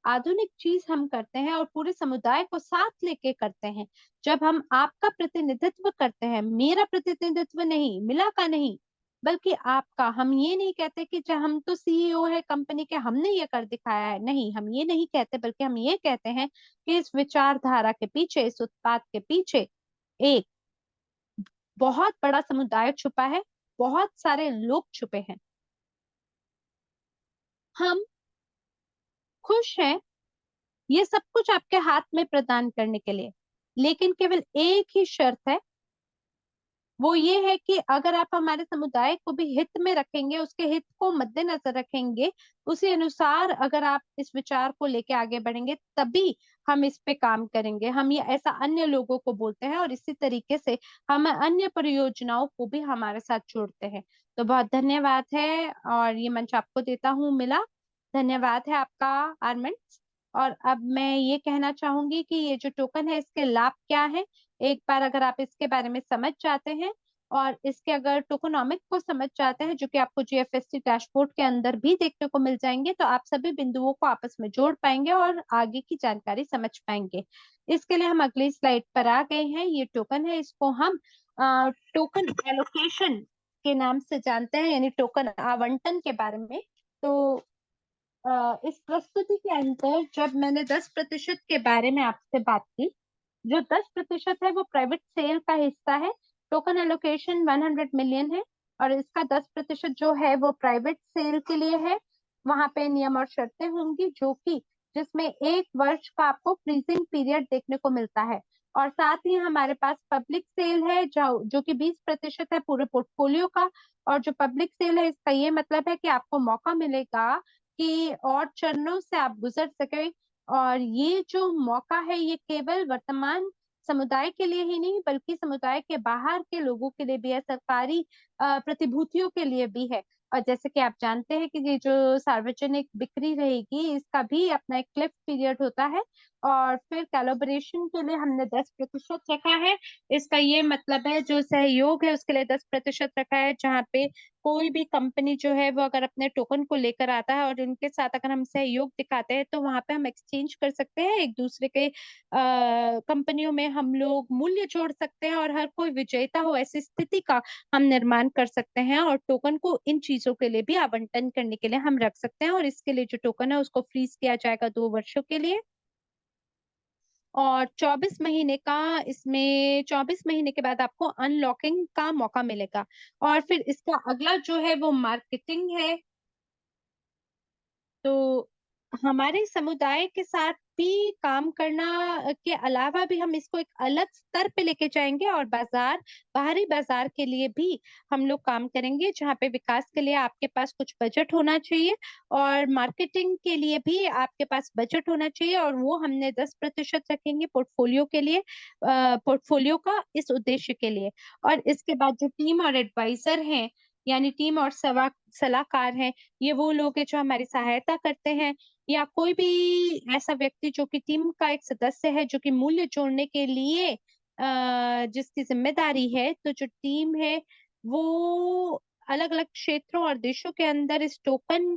आधुनिक चीज हम करते हैं और पूरे समुदाय को साथ लेके करते हैं, जब हम आपका प्रतिनिधित्व करते हैं, मेरा प्रतिनिधित्व नहीं, मिला का नहीं, बल्कि आपका। हम ये नहीं कहते कि जब हम तो सीईओ है कंपनी के, हमने ये कर दिखाया है, नहीं, हम ये नहीं कहते, बल्कि हम ये कहते हैं कि इस विचारधारा के पीछे, इस उत्पाद के पीछे एक बहुत बड़ा समुदाय छुपा है, बहुत सारे लोग छुपे हैं। हम खुश हैं ये सब कुछ आपके हाथ में प्रदान करने के लिए, लेकिन केवल एक ही शर्त है। वो ये है कि अगर आप हमारे समुदाय को भी हित में रखेंगे, उसके हित को मद्देनजर रखेंगे, उसी अनुसार अगर आप इस विचार को लेके आगे बढ़ेंगे, तभी हम इस पे काम करेंगे। हम ये ऐसा अन्य लोगों को बोलते हैं, और इसी तरीके से हम अन्य परियोजनाओं को भी हमारे साथ जोड़ते हैं। तो बहुत धन्यवाद है, और ये मंच आपको देता हूँ मिला। धन्यवाद है आपका आर्मन। और अब मैं ये कहना चाहूंगी कि ये जो टोकन है, इसके लाभ क्या है। एक बार अगर आप इसके बारे में समझ जाते हैं, और इसके अगर टोकोनॉमिक को समझ जाते हैं, जो कि आपको जीएफएससी डैशबोर्ड के अंदर भी देखने को मिल जाएंगे, तो आप सभी बिंदुओं को आपस में जोड़ पाएंगे और आगे की जानकारी समझ पाएंगे। इसके लिए हम अगली स्लाइड पर आ गए हैं। ये टोकन है, इसको हम टोकन एलोकेशन के नाम से जानते हैं, यानी टोकन आवंटन के बारे में। तो इस प्रस्तुति के अंदर जब मैंने 10% के बारे में आपसे बात की, जो 10% है वो प्राइवेट सेल का हिस्सा है। टोकन एलोकेशन 100 मिलियन है, और इसका 10% जो है वो प्राइवेट सेल के लिए है। वहां पे नियम और शर्तें होंगी, जो कि जिसमें 1 वर्ष का आपको फ्रीजिंग पीरियड देखने को मिलता है। और साथ ही हमारे पास पब्लिक सेल है, जो कि 20% है पूरे पोर्टफोलियो का। और जो पब्लिक सेल है, इसका ये मतलब है कि आपको मौका मिलेगा कि और चरणों से आप गुजर सके। और ये जो मौका है, ये केवल वर्तमान समुदाय के लिए ही नहीं, बल्कि समुदाय के बाहर के लोगों के लिए भी है, सरकारी प्रतिभूतियों के लिए भी है। और जैसे कि आप जानते हैं कि ये जो सार्वजनिक बिक्री रहेगी, इसका भी अपना एक क्लिफ पीरियड होता है। और फिर कैलिब्रेशन के लिए हमने 10% रखा है। इसका ये मतलब है, जो सहयोग है उसके लिए 10% रखा है, जहाँ पे कोई भी कंपनी जो है वो अगर अपने टोकन को लेकर आता है और उनके साथ अगर हम सहयोग दिखाते हैं, तो वहां पे हम एक्सचेंज कर सकते हैं एक दूसरे के कंपनियों में, हम लोग मूल्य जोड़ सकते हैं और हर कोई विजेता हो ऐसी स्थिति का हम निर्माण कर सकते हैं। और टोकन को इन चीजों के लिए भी आवंटन करने के लिए हम रख सकते हैं, और इसके लिए जो टोकन है उसको फ्रीज किया जाएगा 2 वर्षों के लिए। और 24 महीने का, इसमें 24 महीने के बाद आपको अनलॉकिंग का मौका मिलेगा। और फिर इसका अगला जो है वो मार्केटिंग है। तो हमारे समुदाय के साथ भी काम करना के अलावा भी हम इसको एक अलग स्तर पे लेके जाएंगे, और बाहरी बाजार के लिए भी हम लोग काम करेंगे, जहाँ पे विकास के लिए आपके पास कुछ बजट होना चाहिए, और मार्केटिंग के लिए भी आपके पास बजट होना चाहिए, और वो हमने 10% रखेंगे पोर्टफोलियो के लिए, पोर्टफोलियो का इस उद्देश्य के लिए। और इसके बाद जो टीम और एडवाइजर हैं, यानी टीम और सलाहकार हैं, ये वो लोग हैं जो हमारी सहायता करते हैं, या कोई भी ऐसा व्यक्ति जो कि टीम का एक सदस्य है, जो कि मूल्य जोड़ने के लिए जिसकी जिम्मेदारी है। तो जो टीम है वो अलग अलग क्षेत्रों और देशों के अंदर इस टोकन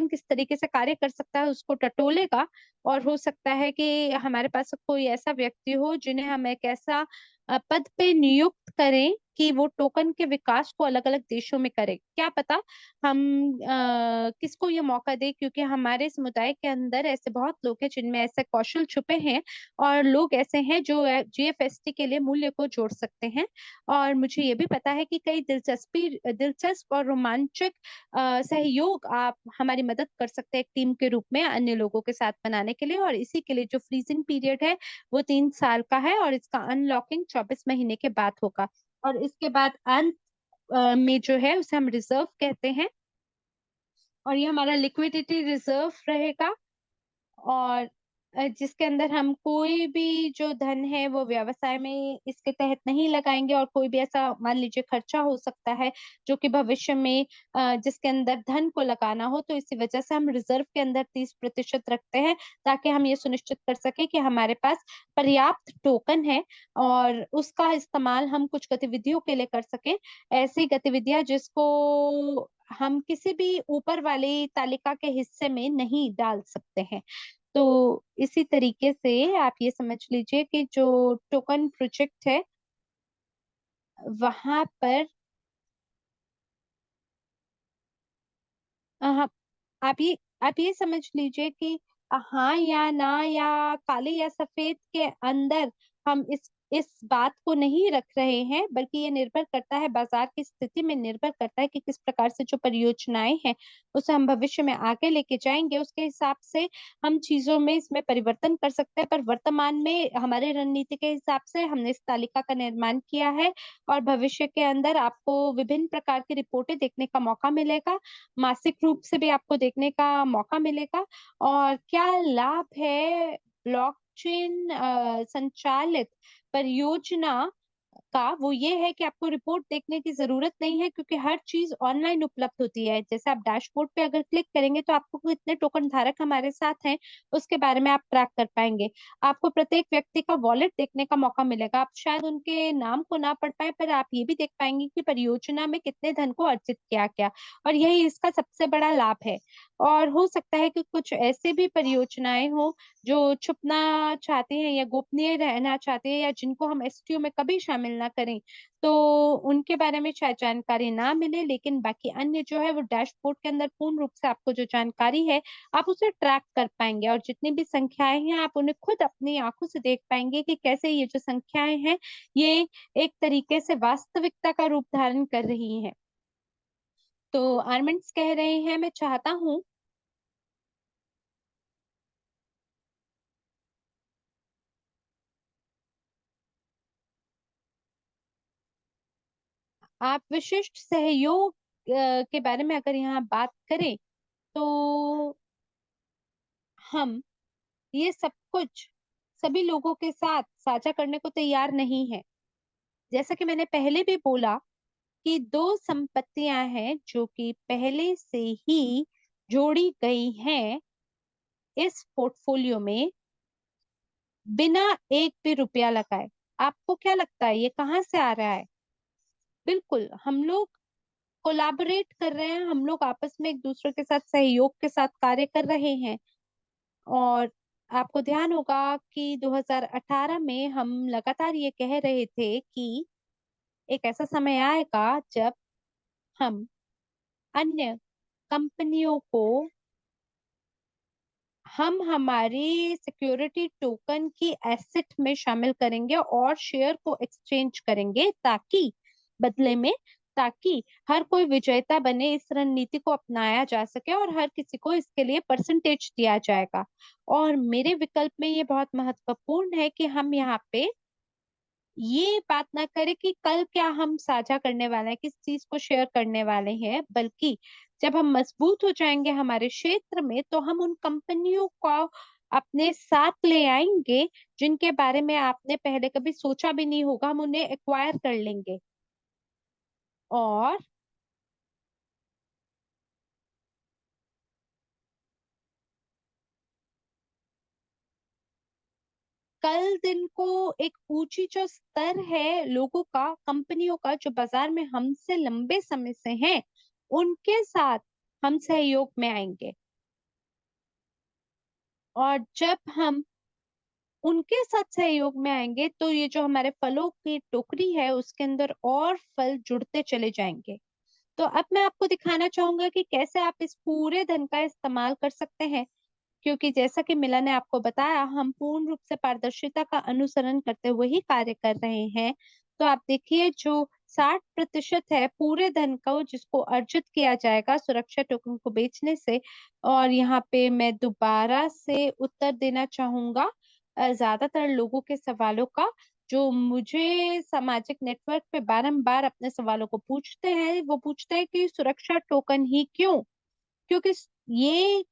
किस तरीके से कार्य कर सकता है उसको टटोलेगा। और हो सकता है कि हमारे पास कोई ऐसा व्यक्ति हो जिन्हें हम एक ऐसा पद पे नियुक्त करें कि वो टोकन के विकास को अलग अलग देशों में करे। क्या पता हम किसको ये मौका दे, क्योंकि हमारे समुदाय के अंदर ऐसे बहुत लोग हैं जिनमें ऐसे कौशल छुपे हैं, और लोग ऐसे हैं जो जीएफएसटी के लिए मूल्य को जोड़ सकते हैं। और मुझे ये भी पता है कि कई दिलचस्प और रोमांचक सहयोग आप हमारी मदद कर सकते हैं एक टीम के रूप में अन्य लोगों के साथ बनाने के लिए। और इसी के लिए जो फ्रीजिंग पीरियड है वो 3 साल का है, और इसका अनलॉकिंग 24 महीने के बाद होगा। और इसके बाद अंत में जो है उसे हम रिजर्व कहते हैं, और ये हमारा लिक्विडिटी रिजर्व रहेगा। और जिसके अंदर हम कोई भी जो धन है वो व्यवसाय में इसके तहत नहीं लगाएंगे, और कोई भी ऐसा मान लीजिए खर्चा हो सकता है जो कि भविष्य में जिसके अंदर धन को लगाना हो, तो इसी वजह से हम रिजर्व के अंदर 30% रखते हैं, ताकि हम ये सुनिश्चित कर सके कि हमारे पास पर्याप्त टोकन है और उसका इस्तेमाल हम कुछ गतिविधियों के लिए कर सकें। ऐसी गतिविधियां जिसको हम किसी भी ऊपर वाली तालिका के हिस्से में नहीं डाल सकते हैं। तो इसी तरीके से आप ये समझ लीजिए कि जो टोकन प्रोजेक्ट है वहां पर अ, आप ये आप ये समझ लीजिए कि हाँ या ना, या काले या सफेद के अंदर हम इस बात को नहीं रख रहे हैं, बल्कि ये निर्भर करता है, बाजार की स्थिति में निर्भर करता है कि किस प्रकार से जो परियोजनाएं हैं उसे हम भविष्य में आगे लेके जाएंगे, उसके हिसाब से हम चीजों में इसमें परिवर्तन कर सकते हैं। पर वर्तमान में हमारे रणनीति के हिसाब से हमने इस तालिका का निर्माण किया है, और भविष्य के अंदर आपको विभिन्न प्रकार की रिपोर्टें देखने का मौका मिलेगा, मासिक रूप से भी आपको देखने का मौका मिलेगा। और क्या लाभ है ब्लॉकचेन संचालित परियोजना का, वो ये है कि आपको रिपोर्ट देखने की जरूरत नहीं है, क्योंकि हर चीज ऑनलाइन उपलब्ध होती है। जैसे आप डैशबोर्ड पे अगर क्लिक करेंगे तो आपको कितने टोकन धारक हमारे साथ हैं उसके बारे में आप ट्रैक कर पाएंगे। आपको प्रत्येक व्यक्ति का वॉलेट देखने का मौका मिलेगा। आप शायद उनके नाम को ना पढ़ पाए, पर आप ये भी देख पाएंगे कि परियोजना में कितने धन को अर्जित किया गया। और यही इसका सबसे बड़ा लाभ है। और हो सकता है कि कुछ ऐसे भी परियोजनाएं हो जो छुपना चाहते हैं या गोपनीय रहना चाहते हैं, या जिनको हम एसटीओ में कभी शामिल ना करें, तो उनके बारे में शायद जानकारी ना मिले, लेकिन बाकी अन्य जो है वो डैशबोर्ड के अंदर पूर्ण रूप से आपको जो जानकारी है आप उसे ट्रैक कर पाएंगे, और जितनी भी संख्याएं हैं आप उन्हें खुद अपनी आंखों से देख पाएंगे कि कैसे ये जो संख्याएं हैं ये एक तरीके से वास्तविकता का रूप धारण कर रही हैं। तो आर्मेंट्स कह रहे हैं, मैं चाहता हूँ आप विशिष्ट सहयोग के बारे में अगर यहाँ बात करें, तो हम ये सब कुछ सभी लोगों के साथ साझा करने को तैयार नहीं है। जैसा कि मैंने पहले भी बोला कि दो संपत्तियां हैं जो कि पहले से ही जोड़ी गई हैं इस पोर्टफोलियो में, बिना एक भी रुपया लगाए। आपको क्या लगता है ये कहाँ से आ रहा है? बिल्कुल, हम लोग कोलैबोरेट कर रहे हैं, हम लोग आपस में एक दूसरे के साथ सहयोग के साथ कार्य कर रहे हैं। और आपको ध्यान होगा कि 2018 में हम लगातार ये कह रहे थे कि एक ऐसा समय आएगा जब हम अन्य कंपनियों को हम हमारी सिक्योरिटी टोकन की एसेट में शामिल करेंगे और शेयर को एक्सचेंज करेंगे, ताकि बदले में, ताकि हर कोई विजेता बने, इस रणनीति को अपनाया जा सके और हर किसी को इसके लिए परसेंटेज दिया जाएगा। और मेरे विकल्प में ये बहुत महत्वपूर्ण है कि हम यहाँ पे ये बात ना करें कि कल क्या हम साझा करने वाले हैं, किस चीज को शेयर करने वाले हैं, बल्कि जब हम मजबूत हो जाएंगे हमारे क्षेत्र में तो हम उन कंपनियों को अपने साथ ले आएंगे जिनके बारे में आपने पहले कभी सोचा भी नहीं होगा, हम उन्हें एक्वायर कर लेंगे। और कल दिन को एक ऊंची जो स्तर है लोगों का, कंपनियों का, जो बाजार में हमसे लंबे समय से हैं, उनके साथ हम सहयोग में आएंगे। और जब हम उनके साथ सहयोग में आएंगे तो ये जो हमारे फलों की टोकरी है उसके अंदर और फल जुड़ते चले जाएंगे। तो अब मैं आपको दिखाना चाहूंगा कि कैसे आप इस पूरे धन का इस्तेमाल कर सकते हैं, क्योंकि जैसा कि मिला ने आपको बताया, हम पूर्ण रूप से पारदर्शिता का अनुसरण करते हुए ही कार्य कर रहे हैं। तो आप देखिए, जो 60% है पूरे धन का जिसको अर्जित किया जाएगा सुरक्षा टोकन को बेचने से। और यहाँ पे मैं दोबारा से उत्तर देना चाहूंगा ज्यादातर लोगों के सवालों का, जो मुझे सामाजिक नेटवर्क पे बारंबार अपने सवालों को पूछते हैं। वो पूछते हैं कि सुरक्षा टोकन ही क्यों? क्योंकि ये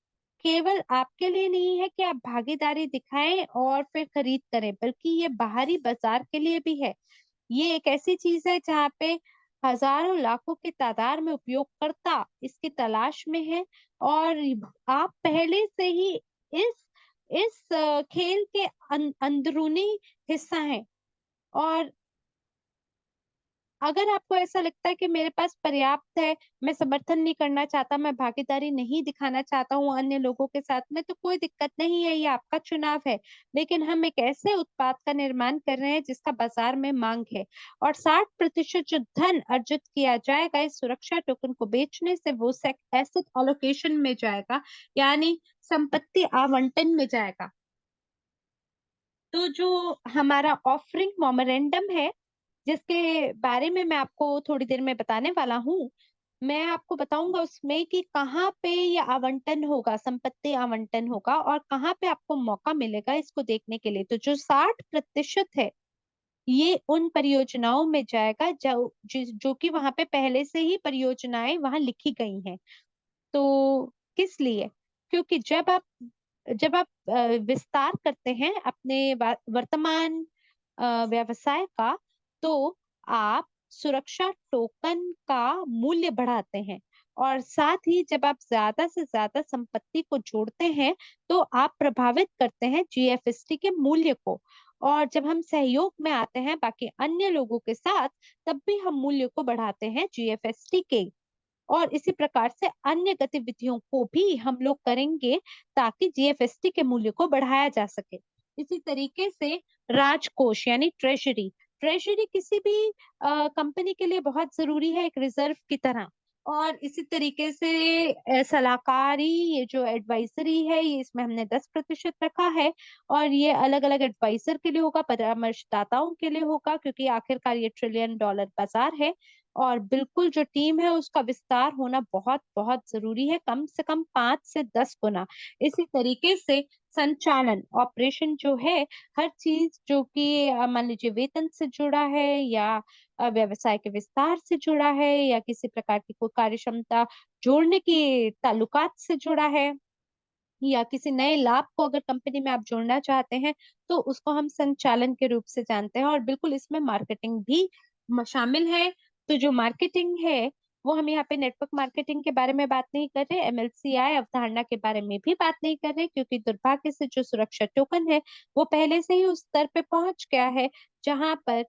केवल आपके लिए नहीं है कि आप भागीदारी दिखाएं और फिर खरीद करें, बल्कि ये बाहरी बाजार के लिए भी है। ये एक ऐसी चीज है जहाँ पे हजारों लाखों की तादाद में उपयोगकर्ता इसकी तलाश में है। और आप पहले से ही इस खेल के अंदरूनी हिस्सा है। और अगर आपको ऐसा लगता है कि मेरे पास पर्याप्त है, मैं समर्थन नहीं करना चाहता, मैं भागीदारी नहीं दिखाना चाहता हूँ अन्य लोगों के साथ में, तो कोई दिक्कत नहीं है, ये आपका चुनाव है। लेकिन हम एक ऐसे उत्पाद का निर्माण कर रहे हैं जिसका बाजार में मांग है। और 60% जो धन अर्जित किया जाएगा इस सुरक्षा टोकन को बेचने से, वो एसेट एलोकेशन में जाएगा, यानी संपत्ति आवंटन में जाएगा। तो जो हमारा ऑफरिंग मोमेरेंडम है, जिसके बारे में मैं आपको थोड़ी देर में बताने वाला हूँ, मैं आपको बताऊंगा उसमें कि कहाँ पे ये आवंटन होगा, संपत्ति आवंटन होगा, और कहाँ पे आपको मौका मिलेगा इसको देखने के लिए। तो जो 60% है, ये उन परियोजनाओं में जाएगा जो कि वहां पे पहले से ही परियोजनाएं वहां लिखी गई हैं। तो किस लिए? क्योंकि जब आप विस्तार करते हैं अपने वर्तमान व्यवसाय का, तो आप सुरक्षा टोकन का मूल्य बढ़ाते हैं। और साथ ही जब आप ज्यादा से ज्यादा संपत्ति को जोड़ते हैं तो आप प्रभावित करते हैं जीएफएसटी के मूल्य को। और जब हम सहयोग में आते हैं बाकी अन्य लोगों के साथ, तब भी हम मूल्य को बढ़ाते हैं जीएफएसटी के। और इसी प्रकार से अन्य गतिविधियों को भी हम लोग करेंगे ताकि जीएफएसटी के मूल्य को बढ़ाया जा सके। इसी तरीके से राजकोष यानी ट्रेजरी, ट्रेजरी किसी भी कंपनी के लिए बहुत जरूरी है, एक रिजर्व की तरह। और इसी तरीके से सलाहकारी, ये जो एडवाइजरी है, ये इसमें हमने 10% रखा है। और ये अलग अलग एडवाइजर के लिए होगा, परामर्शदाताओं के लिए होगा, क्योंकि आखिरकार ये $1 ट्रिलियन बाजार है। और बिल्कुल जो टीम है उसका विस्तार होना बहुत बहुत जरूरी है, कम से कम 5 से 10 गुना। इसी तरीके से संचालन, ऑपरेशन जो है, हर चीज जो कि मान लीजिए वेतन से जुड़ा है, या व्यवसाय के विस्तार से जुड़ा है, या किसी प्रकार की कोई कार्य क्षमता जोड़ने की ताल्लुकात से जुड़ा है, या किसी नए लाभ को अगर कंपनी में आप जोड़ना चाहते हैं, तो उसको हम संचालन के रूप से जानते हैं। और बिल्कुल इसमें मार्केटिंग भी शामिल है। तो जो मार्केटिंग है, वो हम यहाँ पे नेटवर्क मार्केटिंग के बारे में बात नहीं कर रहे, एमएलसीआई अवधारणा के बारे में भी बात नहीं कर रहे, क्योंकि दुर्भाग्य से जो सुरक्षा टोकन है वो पहले से ही उस स्तर पे पहुंच गया है जहां पर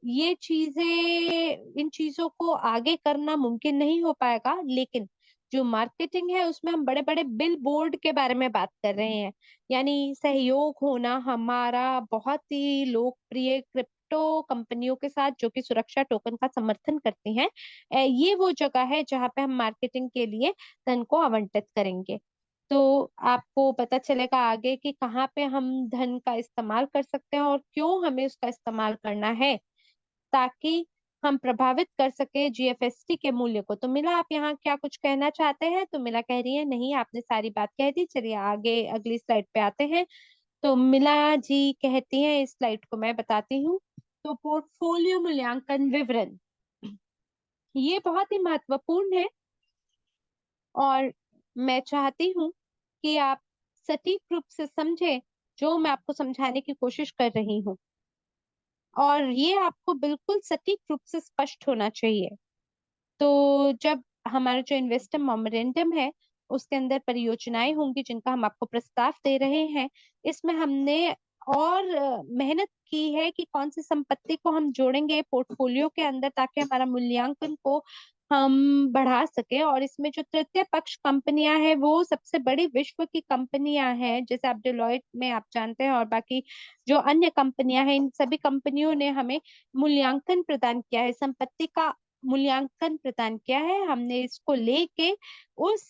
ये चीजें, इन चीजों को आगे करना मुमकिन नहीं हो पाएगा। लेकिन जो मार्केटिंग है उसमें हम बड़े बड़े बिल बोर्ड के बारे में बात कर रहे हैं, यानी सहयोग होना हमारा बहुत ही लोकप्रिय क्रिप्टो कंपनियों के साथ जो कि सुरक्षा टोकन का समर्थन करती हैं। ये वो जगह है जहाँ पे हम मार्केटिंग के लिए धन को आवंटित करेंगे। तो आपको पता चलेगा आगे कि कहाँ पे हम धन का इस्तेमाल कर सकते हैं और क्यों हमें उसका इस्तेमाल करना है, ताकि हम प्रभावित कर सके जीएफएसटी के मूल्य को। तो मिला, आप यहाँ क्या कुछ कहना चाहते हैं? तो मिला कह रही है नहीं, आपने सारी बात कह दी, चलिए आगे अगली स्लाइड पे आते हैं। तो मिला जी कहती हैं, इस स्लाइड को मैं बताती हूँ। तो पोर्टफोलियो मूल्यांकन विवरण, ये बहुत ही महत्वपूर्ण है और मैं चाहती हूँ कि आप सटीक रूप से समझें जो मैं आपको समझाने की कोशिश कर रही हूँ, और ये आपको बिल्कुल सटीक रूप से स्पष्ट होना चाहिए। तो जब हमारा जो इन्वेस्टर मोमेंटम है उसके अंदर परियोजनाएं होंगी जिनका हम आपको प्रस्ताव दे रहे हैं, इसमें हमने और मेहनत की है कि कौन सी संपत्ति को हम जोड़ेंगे पोर्टफोलियो के अंदर ताकि हमारा मूल्यांकन को हम बढ़ा सके। और इसमें जो तृतीय पक्ष कंपनियां हैं वो सबसे बड़ी विश्व की कंपनियां हैं, जैसे आप डिलॉयट में आप जानते हैं, और बाकी जो अन्य कंपनियां हैं, इन सभी कंपनियों ने हमें मूल्यांकन प्रदान किया है, संपत्ति का मूल्यांकन प्रदान किया है। हमने इसको लेके उस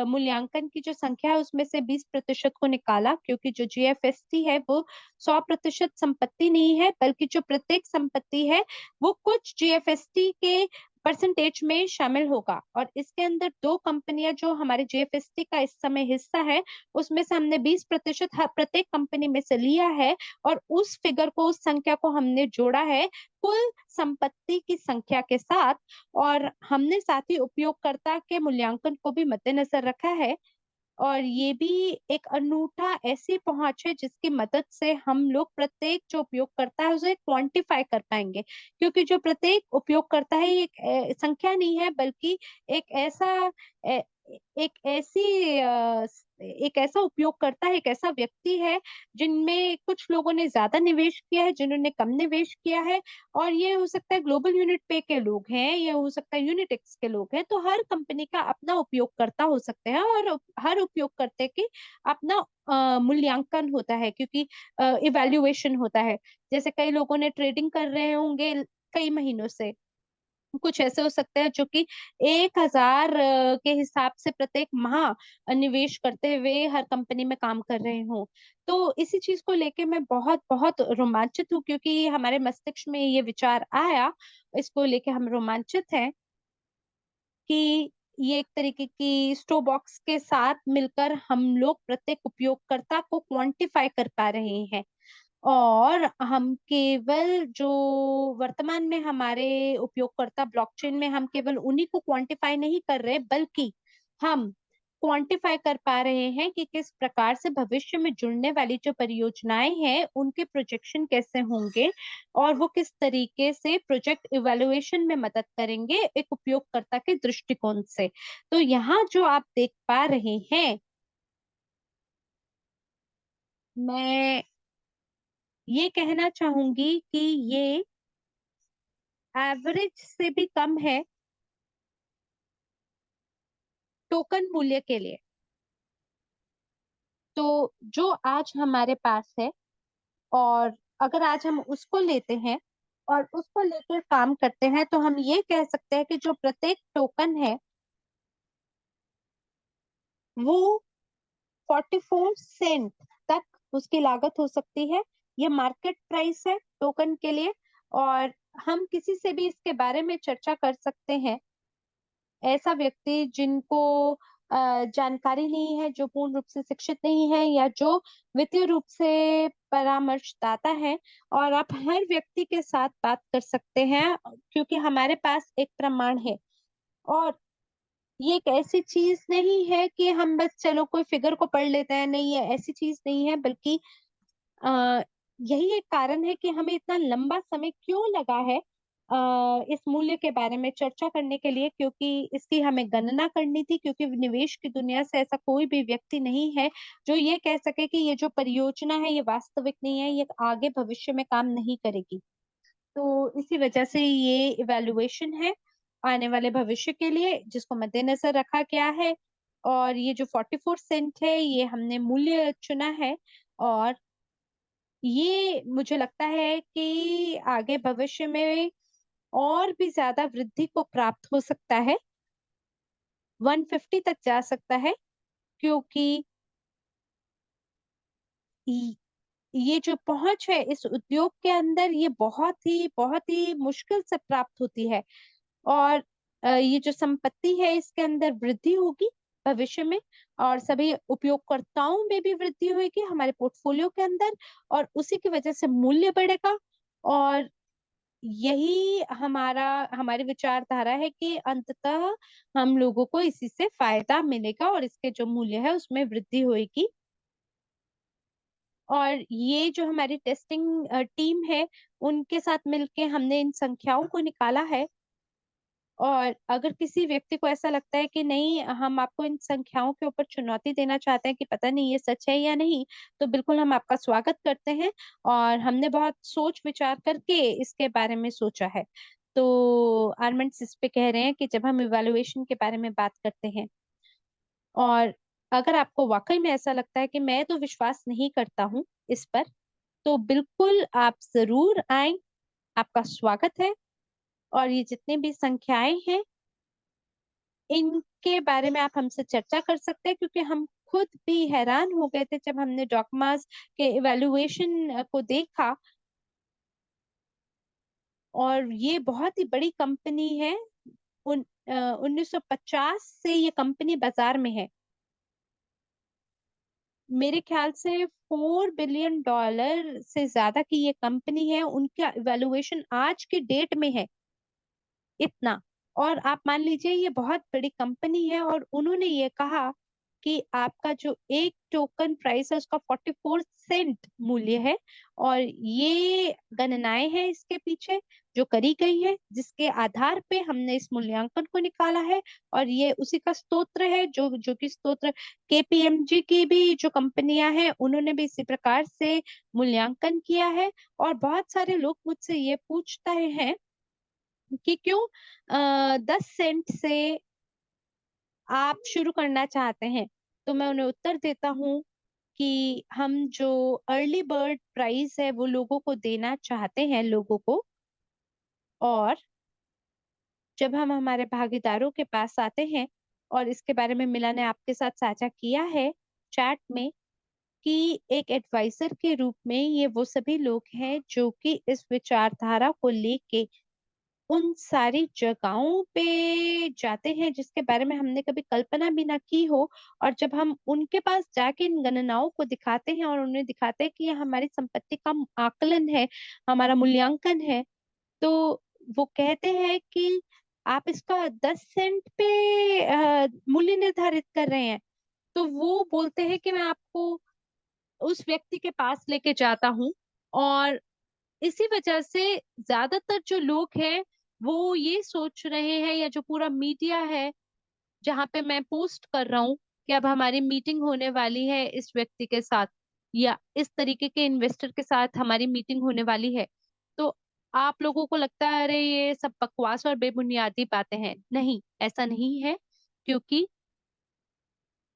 मूल्यांकन की जो संख्या है उसमें से 20% को निकाला, क्योंकि जो जीएफएसटी है वो 100% संपत्ति नहीं है, बल्कि जो प्रत्येक संपत्ति है वो कुछ जीएफएसटी के परसेंटेज में शामिल होगा। और इसके अंदर दो कंपनियां जो हमारे जीएफएसटी का इस समय हिस्सा है, उसमें से हमने 20% प्रत्येक कंपनी में से लिया है, और उस फिगर को, उस संख्या को हमने जोड़ा है कुल संपत्ति की संख्या के साथ। और हमने साथ ही उपयोगकर्ता के मूल्यांकन को भी मद्देनजर रखा है। और ये भी एक अनूठा ऐसी पहुंच है जिसकी मदद से हम लोग प्रत्येक जो उपयोगकर्ता है उसे क्वांटिफाई कर पाएंगे, क्योंकि जो प्रत्येक उपयोगकर्ता है ये एक संख्या नहीं है, बल्कि एक ऐसा ए- एक ऐसी एक ऐसा उपयोगकर्ता है, एक ऐसा व्यक्ति है जिनमें कुछ लोगों ने ज्यादा निवेश किया है, जिन्होंने कम निवेश किया है। और ये हो सकता है ग्लोबल यूनिट पे के लोग हैं, ये हो सकता है यूनिटेक्स के लोग हैं। तो हर कंपनी का अपना उपयोगकर्ता हो सकते हैं, और हर उपयोगकर्ता की अपना मूल्यांकन होता है, क्योंकि इवैल्यूएशन होता है। जैसे कई लोगों ने ट्रेडिंग कर रहे होंगे कई महीनों से, कुछ ऐसे हो सकते हैं जो कि 1,000 के हिसाब से प्रत्येक माह निवेश करते हुए हर कंपनी में काम कर रहे हों। तो इसी चीज को लेके मैं बहुत बहुत रोमांचित हूँ, क्योंकि हमारे मस्तिष्क में ये विचार आया, इसको लेके हम रोमांचित हैं कि ये एक तरीके की स्टो बॉक्स के साथ मिलकर हम लोग प्रत्येक उपयोगकर्ता को क्वांटिफाई कर पा रहे हैं। और हम केवल जो वर्तमान में हमारे उपयोगकर्ता ब्लॉकचेन में, हम केवल उन्हीं को क्वांटिफाई नहीं कर रहे, बल्कि हम क्वांटिफाई कर पा रहे हैं कि किस प्रकार से भविष्य में जुड़ने वाली जो परियोजनाएं हैं उनके प्रोजेक्शन कैसे होंगे, और वो किस तरीके से प्रोजेक्ट इवैल्यूएशन में मदद करेंगे एक उपयोगकर्ता के दृष्टिकोण से। तो यहाँ जो आप देख पा रहे हैं, मैं ये कहना चाहूंगी कि ये एवरेज से भी कम है टोकन मूल्य के लिए। तो जो आज हमारे पास है, और अगर आज हम उसको लेते हैं और उसको लेकर काम करते हैं, तो हम ये कह सकते हैं कि जो प्रत्येक टोकन है वो 44 सेंट तक उसकी लागत हो सकती है। ये मार्केट प्राइस है टोकन के लिए। और हम किसी से भी इसके बारे में चर्चा कर सकते हैं, ऐसा व्यक्ति जिनको जानकारी नहीं है, जो पूर्ण रूप से शिक्षित नहीं है, या जो वित्तीय रूप से परामर्शदाता है, और आप हर व्यक्ति के साथ बात कर सकते हैं, क्योंकि हमारे पास एक प्रमाण है। और ये एक ऐसी चीज नहीं है कि हम बस चलो कोई फिगर को पढ़ लेते हैं, नहीं, ये ऐसी चीज नहीं है, बल्कि आ, यही एक कारण है कि हमें इतना लंबा समय क्यों लगा है इस मूल्य के बारे में चर्चा करने के लिए, क्योंकि इसकी हमें गणना करनी थी, क्योंकि निवेश की दुनिया से ऐसा कोई भी व्यक्ति नहीं है जो ये कह सके कि ये जो परियोजना है ये वास्तविक नहीं है, ये आगे भविष्य में काम नहीं करेगी। तो इसी वजह से ये इवैल्यूएशन है आने वाले भविष्य के लिए, जिसको मद्देनजर रखा गया है। और ये जो 44 सेंट है ये हमने मूल्य चुना है, और ये मुझे लगता है कि आगे भविष्य में और भी ज्यादा वृद्धि को प्राप्त हो सकता है, 150 तक जा सकता है, क्योंकि य- ये जो पहुंच है इस उद्योग के अंदर ये बहुत ही मुश्किल से प्राप्त होती है। और ये जो संपत्ति है इसके अंदर वृद्धि होगी भविष्य में, और सभी उपयोगकर्ताओं में भी वृद्धि होगी हमारे पोर्टफोलियो के अंदर, और उसी की वजह से मूल्य बढ़ेगा। और यही हमारी विचारधारा है कि अंततः हम लोगों को इसी से फायदा मिलेगा और इसके जो मूल्य है उसमें वृद्धि होगी। और ये जो हमारी टेस्टिंग टीम है उनके साथ मिलके हमने इन संख्याओं को निकाला है। और अगर किसी व्यक्ति को ऐसा लगता है कि नहीं, हम आपको इन संख्याओं के ऊपर चुनौती देना चाहते हैं कि पता नहीं ये सच है या नहीं, तो बिल्कुल हम आपका स्वागत करते हैं। और हमने बहुत सोच विचार करके इसके बारे में सोचा है। तो आर्मेंट्स इस पे कह रहे हैं कि जब हम इवैल्यूएशन के बारे में बात करते हैं, और अगर आपको वाकई में ऐसा लगता है कि मैं तो विश्वास नहीं करता हूँ इस पर, तो बिल्कुल आप जरूर आए, आपका स्वागत है। और ये जितनी भी संख्याएं हैं इनके बारे में आप हमसे चर्चा कर सकते हैं, क्योंकि हम खुद भी हैरान हो गए थे जब हमने डॉकमास के इवैल्यूएशन को देखा। और ये बहुत ही बड़ी कंपनी है। 1950 से ये कंपनी बाजार में है। मेरे ख्याल से $4 बिलियन से ज्यादा की ये कंपनी है, उनका इवैल्यूएशन आज के डेट में है इतना। और आप मान लीजिए ये बहुत बड़ी कंपनी है, और उन्होंने ये कहा कि आपका जो एक टोकन प्राइस है उसका 44 सेंट मूल्य है। और ये गणनाएं हैं इसके पीछे जो करी गई है, जिसके आधार पे हमने इस मूल्यांकन को निकाला है। और ये उसी का स्तोत्र है, जो जो कि स्तोत्र केपीएमजी की भी जो कंपनियां हैं उन्होंने भी इसी प्रकार से मूल्यांकन किया है। और बहुत सारे लोग मुझसे ये पूछते हैं कि क्यों 10 सेंट से आप शुरू करना चाहते हैं। तो मैं उन्हें उत्तर देता हूँ कि हम जो अर्ली बर्ड प्राइस है वो लोगों को देना चाहते हैं, लोगों को। और जब हम हमारे भागीदारों के पास आते हैं, और इसके बारे में मिला ने आपके साथ साझा किया है चैट में, कि एक एडवाइजर के रूप में ये वो सभी लोग हैं जो कि इस विचारधारा को लेके उन सारी जगहों पे जाते हैं जिसके बारे में हमने कभी कल्पना भी ना की हो। और जब हम उनके पास जाके इन गणनाओं को दिखाते हैं और उन्हें दिखाते हैं कि ये हमारी संपत्ति का आकलन है, हमारा मूल्यांकन है, तो वो कहते हैं कि आप इसका 10 सेंट पे मूल्य निर्धारित कर रहे हैं। तो वो बोलते हैं कि मैं आपको उस व्यक्ति के पास लेके जाता हूँ। और इसी वजह से ज्यादातर जो लोग हैं वो ये सोच रहे हैं, या जो पूरा मीडिया है जहाँ पे मैं पोस्ट कर रहा हूँ कि अब हमारी मीटिंग होने वाली है इस व्यक्ति के साथ, या इस तरीके के इन्वेस्टर के साथ हमारी मीटिंग होने वाली है, तो आप लोगों को लगता है अरे ये सब बकवास और बेबुनियादी बातें हैं। नहीं, ऐसा नहीं है। क्योंकि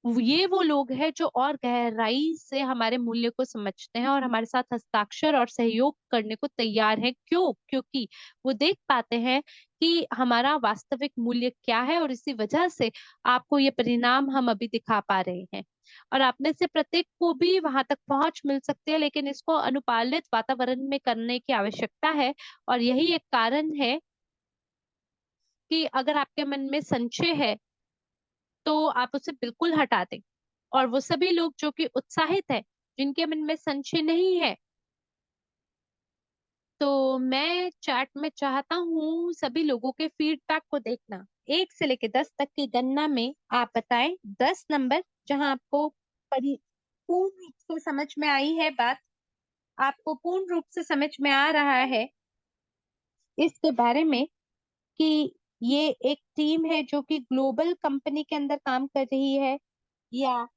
ये वो लोग हैं जो और गहराई से हमारे मूल्य को समझते हैं और हमारे साथ हस्ताक्षर और सहयोग करने को तैयार हैं। क्यों? क्योंकि वो देख पाते हैं कि हमारा वास्तविक मूल्य क्या है, और इसी वजह से आपको ये परिणाम हम अभी दिखा पा रहे हैं। और आप में से प्रत्येक को भी वहां तक पहुंच मिल सकती है, लेकिन इसको अनुपालित वातावरण में करने की आवश्यकता है। और यही एक कारण है कि अगर आपके मन में संशय है तो आप उसे बिल्कुल हटा दें। और वो सभी लोग जो कि उत्साहित है, जिनके मन में संशय नहीं है, तो मैं चैट में चाहता हूँ सभी लोगों के फीडबैक को देखना। 1 से लेकर 10 तक की गणना में आप बताएं 10 नंबर जहां आपको पूर्ण रूप से समझ में आई है बात, आपको पूर्ण रूप से समझ में आ रहा है इसके बारे में कि ये एक टीम है जो कि ग्लोबल कंपनी के अंदर काम कर रही है, या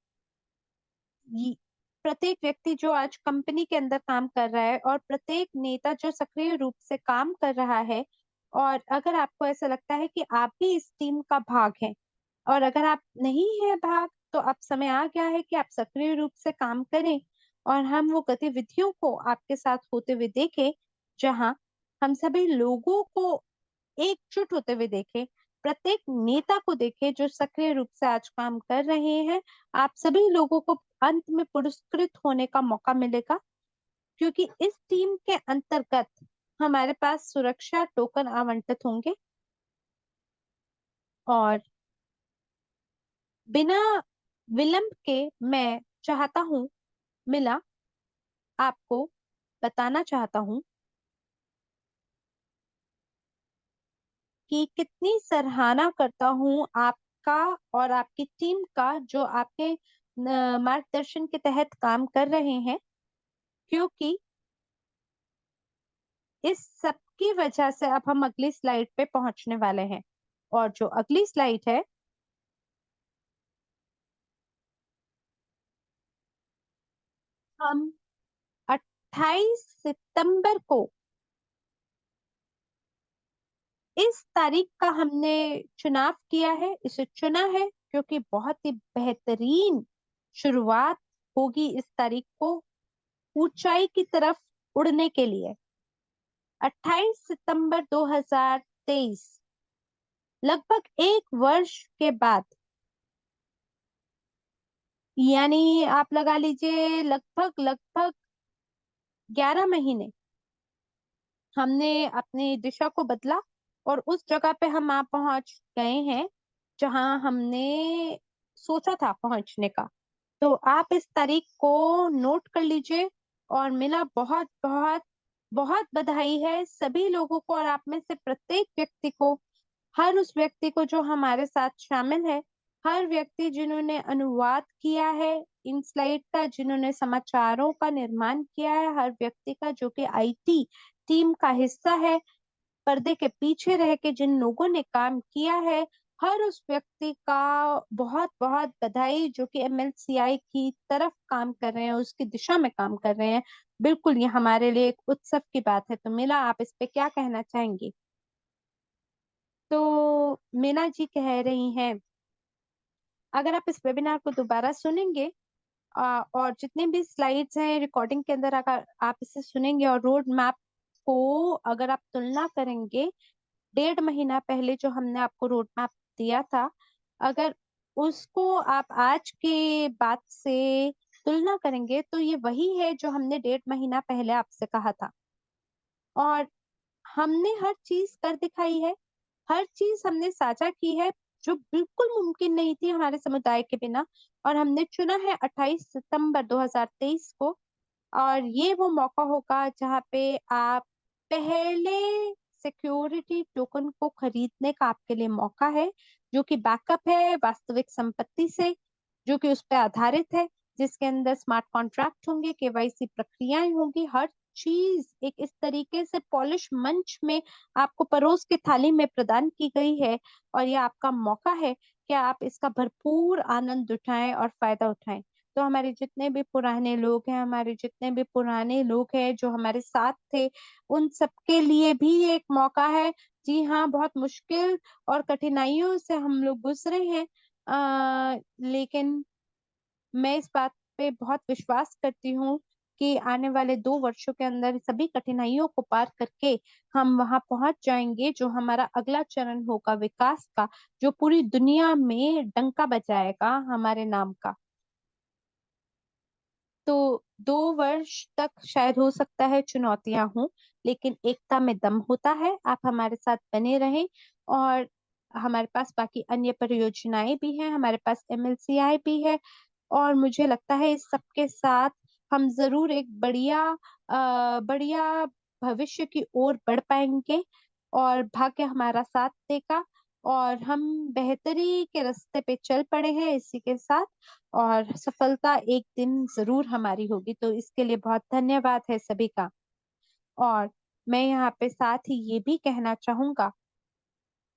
ये- प्रत्येक व्यक्ति जो आज कंपनी के अंदर काम कर रहा है और प्रत्येक नेता जो सक्रिय रूप से काम कर रहा है। और अगर आपको ऐसा लगता है कि आप भी इस टीम का भाग हैं, और अगर आप नहीं है भाग, तो अब समय आ गया है कि आप सक्रिय रूप से काम करें और हम वो गतिविधियों को आपके साथ होते हुए देखें, जहां हम सभी लोगों को एकजुट होते हुए देखें, प्रत्येक नेता को देखें जो सक्रिय रूप से आज काम कर रहे हैं। आप सभी लोगों को अंत में पुरस्कृत होने का मौका मिलेगा, क्योंकि इस टीम के अंतर्गत हमारे पास सुरक्षा टोकन आवंटित होंगे। और बिना विलंब के मैं चाहता हूँ, मिला, आपको बताना चाहता हूँ कि कितनी सराहना करता हूँ आपका और आपकी टीम का, जो आपके मार्गदर्शन के तहत काम कर रहे हैं। क्योंकि इस सब की वजह से अब हम अगली स्लाइड पे पहुंचने वाले हैं। और जो अगली स्लाइड है, हम 28 सितंबर को, इस तारीख का हमने चुनाव किया है, इसे चुना है क्योंकि बहुत ही बेहतरीन शुरुआत होगी इस तारीख को ऊंचाई की तरफ उड़ने के लिए। 28 सितंबर 2023, लगभग एक वर्ष के बाद, यानी आप लगा लीजिए लगभग लगभग 11 महीने, हमने अपनी दिशा को बदला और उस जगह पे हम आप पहुंच गए हैं जहां हमने सोचा था पहुंचने का। तो आप इस तारीख को नोट कर लीजिए। और मेरा बहुत बहुत बहुत बधाई है सभी लोगों को, और आप में से प्रत्येक व्यक्ति को, हर उस व्यक्ति को जो हमारे साथ शामिल है, हर व्यक्ति जिन्होंने अनुवाद किया है इन स्लाइड का, जिन्होंने समाचारों का निर्माण किया है, हर व्यक्ति का जो कि आईटी टीम का हिस्सा है, पर्दे के पीछे रह के जिन लोगों ने काम किया है, हर उस व्यक्ति का बहुत बहुत बधाई, जो कि एमएलसीआई की तरफ काम कर रहे हैं, उसकी दिशा में काम कर रहे हैं। बिल्कुल ये हमारे लिए एक उत्सव की बात है। तो मीना, आप इस पे क्या कहना चाहेंगी? तो मीना जी कह रही हैं, अगर आप इस वेबिनार को दोबारा सुनेंगे, और जितने भी स्लाइड्स हैं रिकॉर्डिंग के अंदर, अगर आप इसे सुनेंगे और रोड मैप को अगर आप तुलना करेंगे 1.5 महीना पहले जो हमने आपको रोड मैप दिया था, अगर उसको आप आज के बात से तुलना करेंगे, तो ये वही है जो हमने 1.5 महीना पहले आपसे कहा था। और हमने हर चीज कर दिखाई है, हर चीज हमने साझा की है जो बिल्कुल मुमकिन नहीं थी हमारे समुदाय के बिना। और हमने चुना है 28 सितंबर 2023 को। और ये वो मौका होगा जहाँ पे आप पहले सिक्योरिटी टोकन को खरीदने का आपके लिए मौका है, जो कि बैकअप है वास्तविक संपत्ति से, जो कि उस पर आधारित है, जिसके अंदर स्मार्ट कॉन्ट्रैक्ट होंगे, केवाईसी प्रक्रियाएं होंगी, हर चीज एक इस तरीके से पॉलिश मंच में आपको परोस के थाली में प्रदान की गई है। और ये आपका मौका है कि आप इसका भरपूर आनंद उठाएं और फायदा उठाएं। तो हमारे जितने भी पुराने लोग हैं, हमारे जितने भी पुराने लोग हैं जो हमारे साथ थे, उन सबके लिए भी ये एक मौका है। जी हाँ, बहुत मुश्किल और कठिनाइयों से हम लोग गुजरे हैं, लेकिन मैं इस बात पे बहुत विश्वास करती हूँ कि आने वाले 2 वर्षों के अंदर सभी कठिनाइयों को पार करके हम वहां पहुंच जाएंगे, जो हमारा अगला चरण होगा विकास का, जो पूरी दुनिया में डंका बजाएगा हमारे नाम का। तो 2 वर्ष तक शायद हो सकता है चुनौतियां हों, लेकिन एकता में दम होता है। आप हमारे साथ बने रहें। और हमारे पास बाकी अन्य परियोजनाएं भी हैं, हमारे पास एमएलसीआई भी है। और मुझे लगता है इस सबके साथ हम जरूर एक बढ़िया भविष्य की ओर बढ़ पाएंगे, और भाग्य हमारा साथ देगा, और हम बेहतरी के रास्ते पे चल पड़े हैं इसी के साथ। और सफलता एक दिन जरूर हमारी होगी। तो इसके लिए बहुत धन्यवाद है सभी का। और मैं यहाँ पे साथ ही ये भी कहना चाहूँगा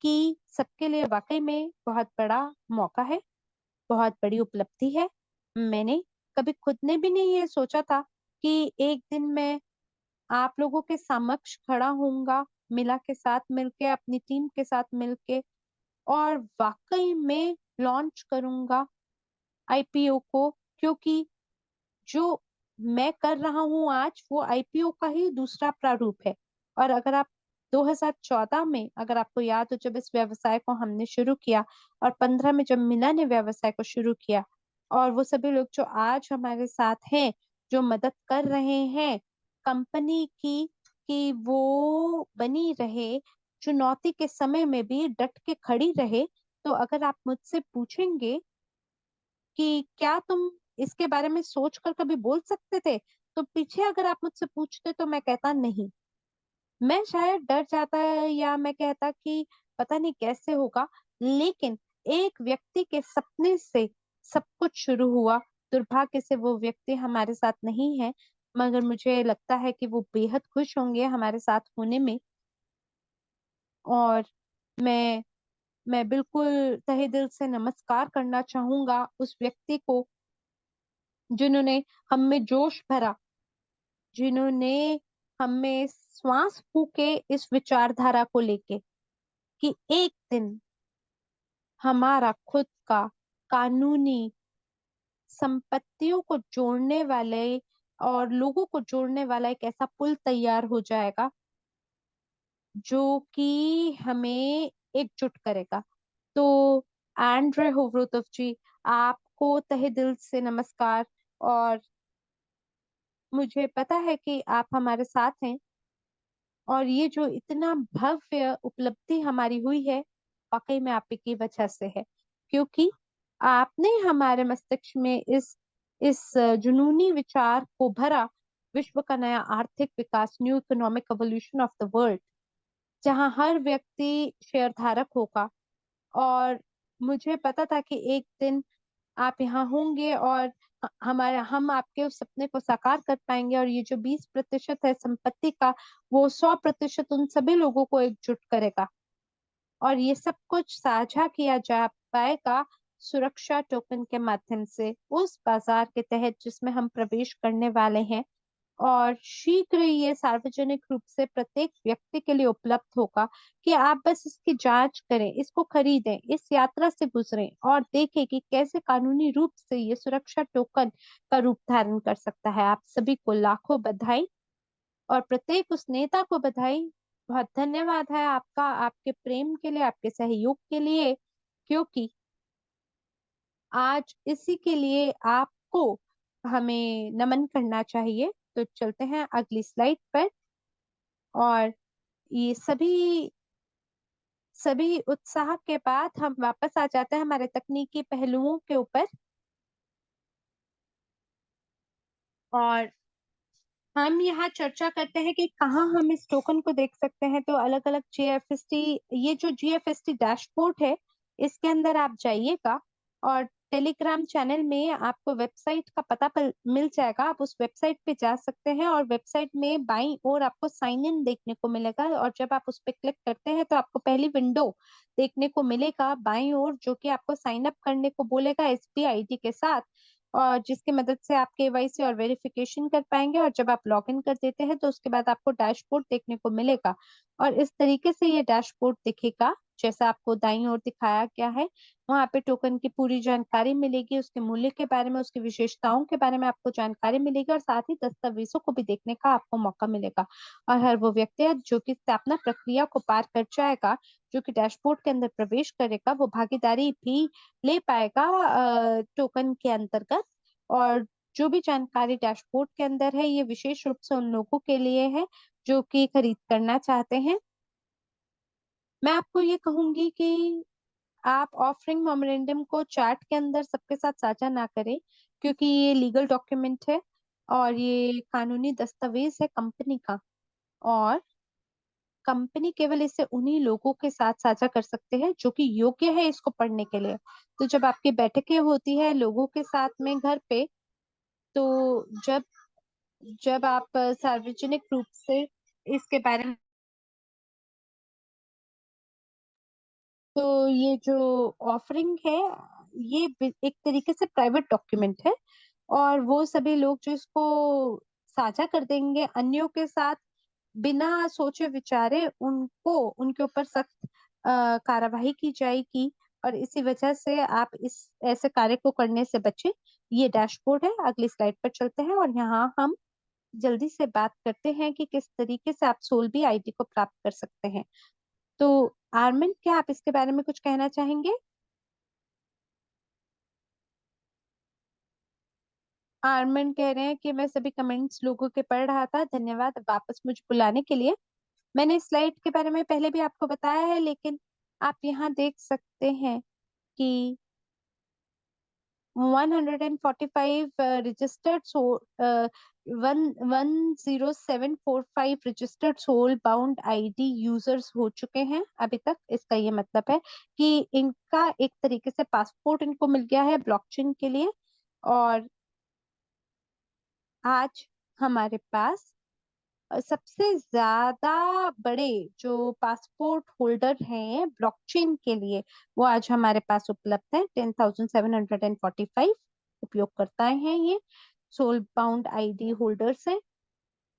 कि सबके लिए वाक़ई में बहुत बड़ा मौका है, बहुत बड़ी उपलब्धि है। मैंने कभी खुद ने भी नहीं ये सोचा था कि एक दिन मैं आप लोगों के समक्ष खड़ा होऊँगा, मिला के साथ मिलके, अपनी टीम के साथ मिलके और वाक़ई में लॉन्च करूँगा आईपीओ को, क्योंकि जो मैं कर रहा हूँ आज वो आईपीओ का ही दूसरा प्रारूप है। और अगर आप 2014 में अगर आपको याद हो जब इस व्यवसाय को हमने शुरू किया और 15 में जब मीना ने व्यवसाय को शुरू किया और वो सभी लोग जो आज हमारे साथ हैं, जो मदद कर रहे हैं कंपनी की कि वो बनी रहे, चुनौती के समय में भी डट के खड़ी रहे। तो अगर आप मुझसे पूछेंगे कि क्या तुम इसके बारे में सोच कर कभी बोल सकते थे? तो पीछे अगर आप मुझसे पूछते तो मैं कहता नहीं। मैं शायद डर जाता या मैं कहता कि पता नहीं कैसे होगा, लेकिन एक व्यक्ति के सपने से सब कुछ शुरू हुआ। दुर्भाग्य से वो व्यक्ति हमारे साथ नहीं है, मगर मुझे लगता है कि वो बेहद खुश होंगे हमारे साथ होने में। और मैं मैं बिल्कुल तहे दिल से नमस्कार करना चाहूँगा उस व्यक्ति को जिन्होंने हम में जोश भरा, जिन्होंने हमें श्वास फूके इस विचारधारा को लेके कि एक दिन हमारा खुद का कानूनी संपत्तियों को जोड़ने वाले और लोगों को जोड़ने वाला एक ऐसा पुल तैयार हो जाएगा जो कि हमें एकजुट करेगा। तो एंड्रे होवरोतोव जी, आपको तहे दिल से नमस्कार। और मुझे पता है कि आप हमारे साथ हैं और ये जो इतना भव्य उपलब्धि हमारी हुई है, वाकई में आप ही की वजह से है, क्योंकि आपने हमारे मस्तिष्क में इस जुनूनी विचार को भरा, विश्व का नया आर्थिक विकास, new economic evolution of the world, जहां हर व्यक्ति शेयरधारक होगा। और मुझे पता था कि एक दिन आप यहाँ होंगे और हम आपके उस सपने को साकार कर पाएंगे और ये जो 20% है संपत्ति का, वो 100% उन सभी लोगों को एकजुट करेगा और ये सब कुछ साझा किया जा पाएगा सुरक्षा टोकन के माध्यम से उस बाजार के तहत जिसमें हम प्रवेश करने वाले हैं। और शीघ्र ही ये सार्वजनिक रूप से प्रत्येक व्यक्ति के लिए उपलब्ध होगा कि आप बस इसकी जांच करें, इसको खरीदें, इस यात्रा से गुजरें और देखें कि कैसे कानूनी रूप से ये सुरक्षा टोकन का रूप धारण कर सकता है। आप सभी को लाखों बधाई और प्रत्येक उस नेता को बधाई। बहुत धन्यवाद है आपका, आपके प्रेम के लिए, आपके सहयोग के लिए, क्योंकि आज इसी के लिए आपको हमें नमन करना चाहिए। तो चलते हैं अगली स्लाइड पर। और ये सभी सभी उत्साह के बाद हम वापस आ जाते हैं हमारे तकनीकी पहलुओं के ऊपर। और हम यहाँ चर्चा करते हैं कि कहाँ हम इस टोकन को देख सकते हैं। तो अलग अलग जीएफएसटी, ये जो जीएफएसटी डैशबोर्ड है, इसके अंदर आप जाइएगा और टेलीग्राम चैनल में आपको वेबसाइट का पता मिल जाएगा। आप उस वेबसाइट पे जा सकते हैं और वेबसाइट में बाईं ओर आपको साइन इन देखने को मिलेगा और जब आप उस पर क्लिक करते हैं तो आपको पहली विंडो देखने को मिलेगा बाईं ओर, जो कि आपको साइन अप करने को बोलेगा एसबीआई आईडी के साथ, और जिसकी मदद से आप केवाईसी और वेरिफिकेशन कर पाएंगे। और जब आप लॉग इन कर देते हैं तो उसके बाद आपको डैशबोर्ड देखने को मिलेगा और इस तरीके से ये डैशबोर्ड दिखेगा जैसा आपको दाईं ओर दिखाया गया है। वहां पे टोकन की पूरी जानकारी मिलेगी, उसके मूल्य के बारे में, उसकी विशेषताओं के बारे में आपको जानकारी मिलेगी और साथ ही दस्तावेजों को भी देखने का आपको मौका मिलेगा। और हर वो व्यक्ति है जो कि स्थापना प्रक्रिया को पार कर जाएगा, जो कि डैशबोर्ड के अंदर प्रवेश करेगा, वो भागीदारी भी ले पाएगा टोकन के अंतर्गत। और जो भी जानकारी डैशबोर्ड के अंदर है ये विशेष रूप से उन लोगों के लिए है जो कि खरीद करना चाहते हैं। मैं आपको ये कहूंगी कि आप ऑफरिंग मेमोरेंडम को चैट के अंदर सबके साथ साझा ना करें, क्योंकि ये लीगल डॉक्यूमेंट है और ये कानूनी दस्तावेज है कंपनी का। और कंपनी केवल इसे उन्हीं लोगों के साथ साझा कर सकते हैं जो कि योग्य है इसको पढ़ने के लिए। तो जब आपकी बैठकें होती है लोगों के साथ में घर पे, तो जब जब आप सार्वजनिक रूप से इसके बारे में, तो ये जो ऑफरिंग है, ये एक तरीके से प्राइवेट डॉक्यूमेंट है, और वो सभी लोग जो इसको साझा कर देंगे अन्यों के साथ, बिना सोचे विचारे उनको उनके ऊपर सख्त कार्यवाही की जाएगी। और इसी वजह से आप इस ऐसे कार्य को करने से बचें। ये डैशबोर्ड है, अगली स्लाइड पर चलते हैं और यहाँ हम जल्दी से बात करते हैं कि किस तरीके से आप सोलबी आईडी को प्राप्त कर सकते हैं। तो आर्मिन, क्या आप इसके बारे में कुछ कहना चाहेंगे? आर्मिन कह रहे हैं कि मैं सभी कमेंट्स लोगों के पढ़ रहा था, धन्यवाद वापस मुझे बुलाने के लिए। मैंने स्लाइड के बारे में पहले भी आपको बताया है, लेकिन आप यहाँ देख सकते हैं कि 145 registered one 10745 registered soul bound ID users हो चुके हैं अभी तक। इसका ये मतलब है कि इनका एक तरीके से पासपोर्ट इनको मिल गया है ब्लॉकचेन के लिए। और आज हमारे पास सबसे ज्यादा बड़े जो पासपोर्ट होल्डर हैं ब्लॉकचेन के लिए, वो आज हमारे पास उपलब्ध है। 10,745 उपयोगकर्ता हैं ये, सोल बाउंड आईडी होल्डर्स हैं।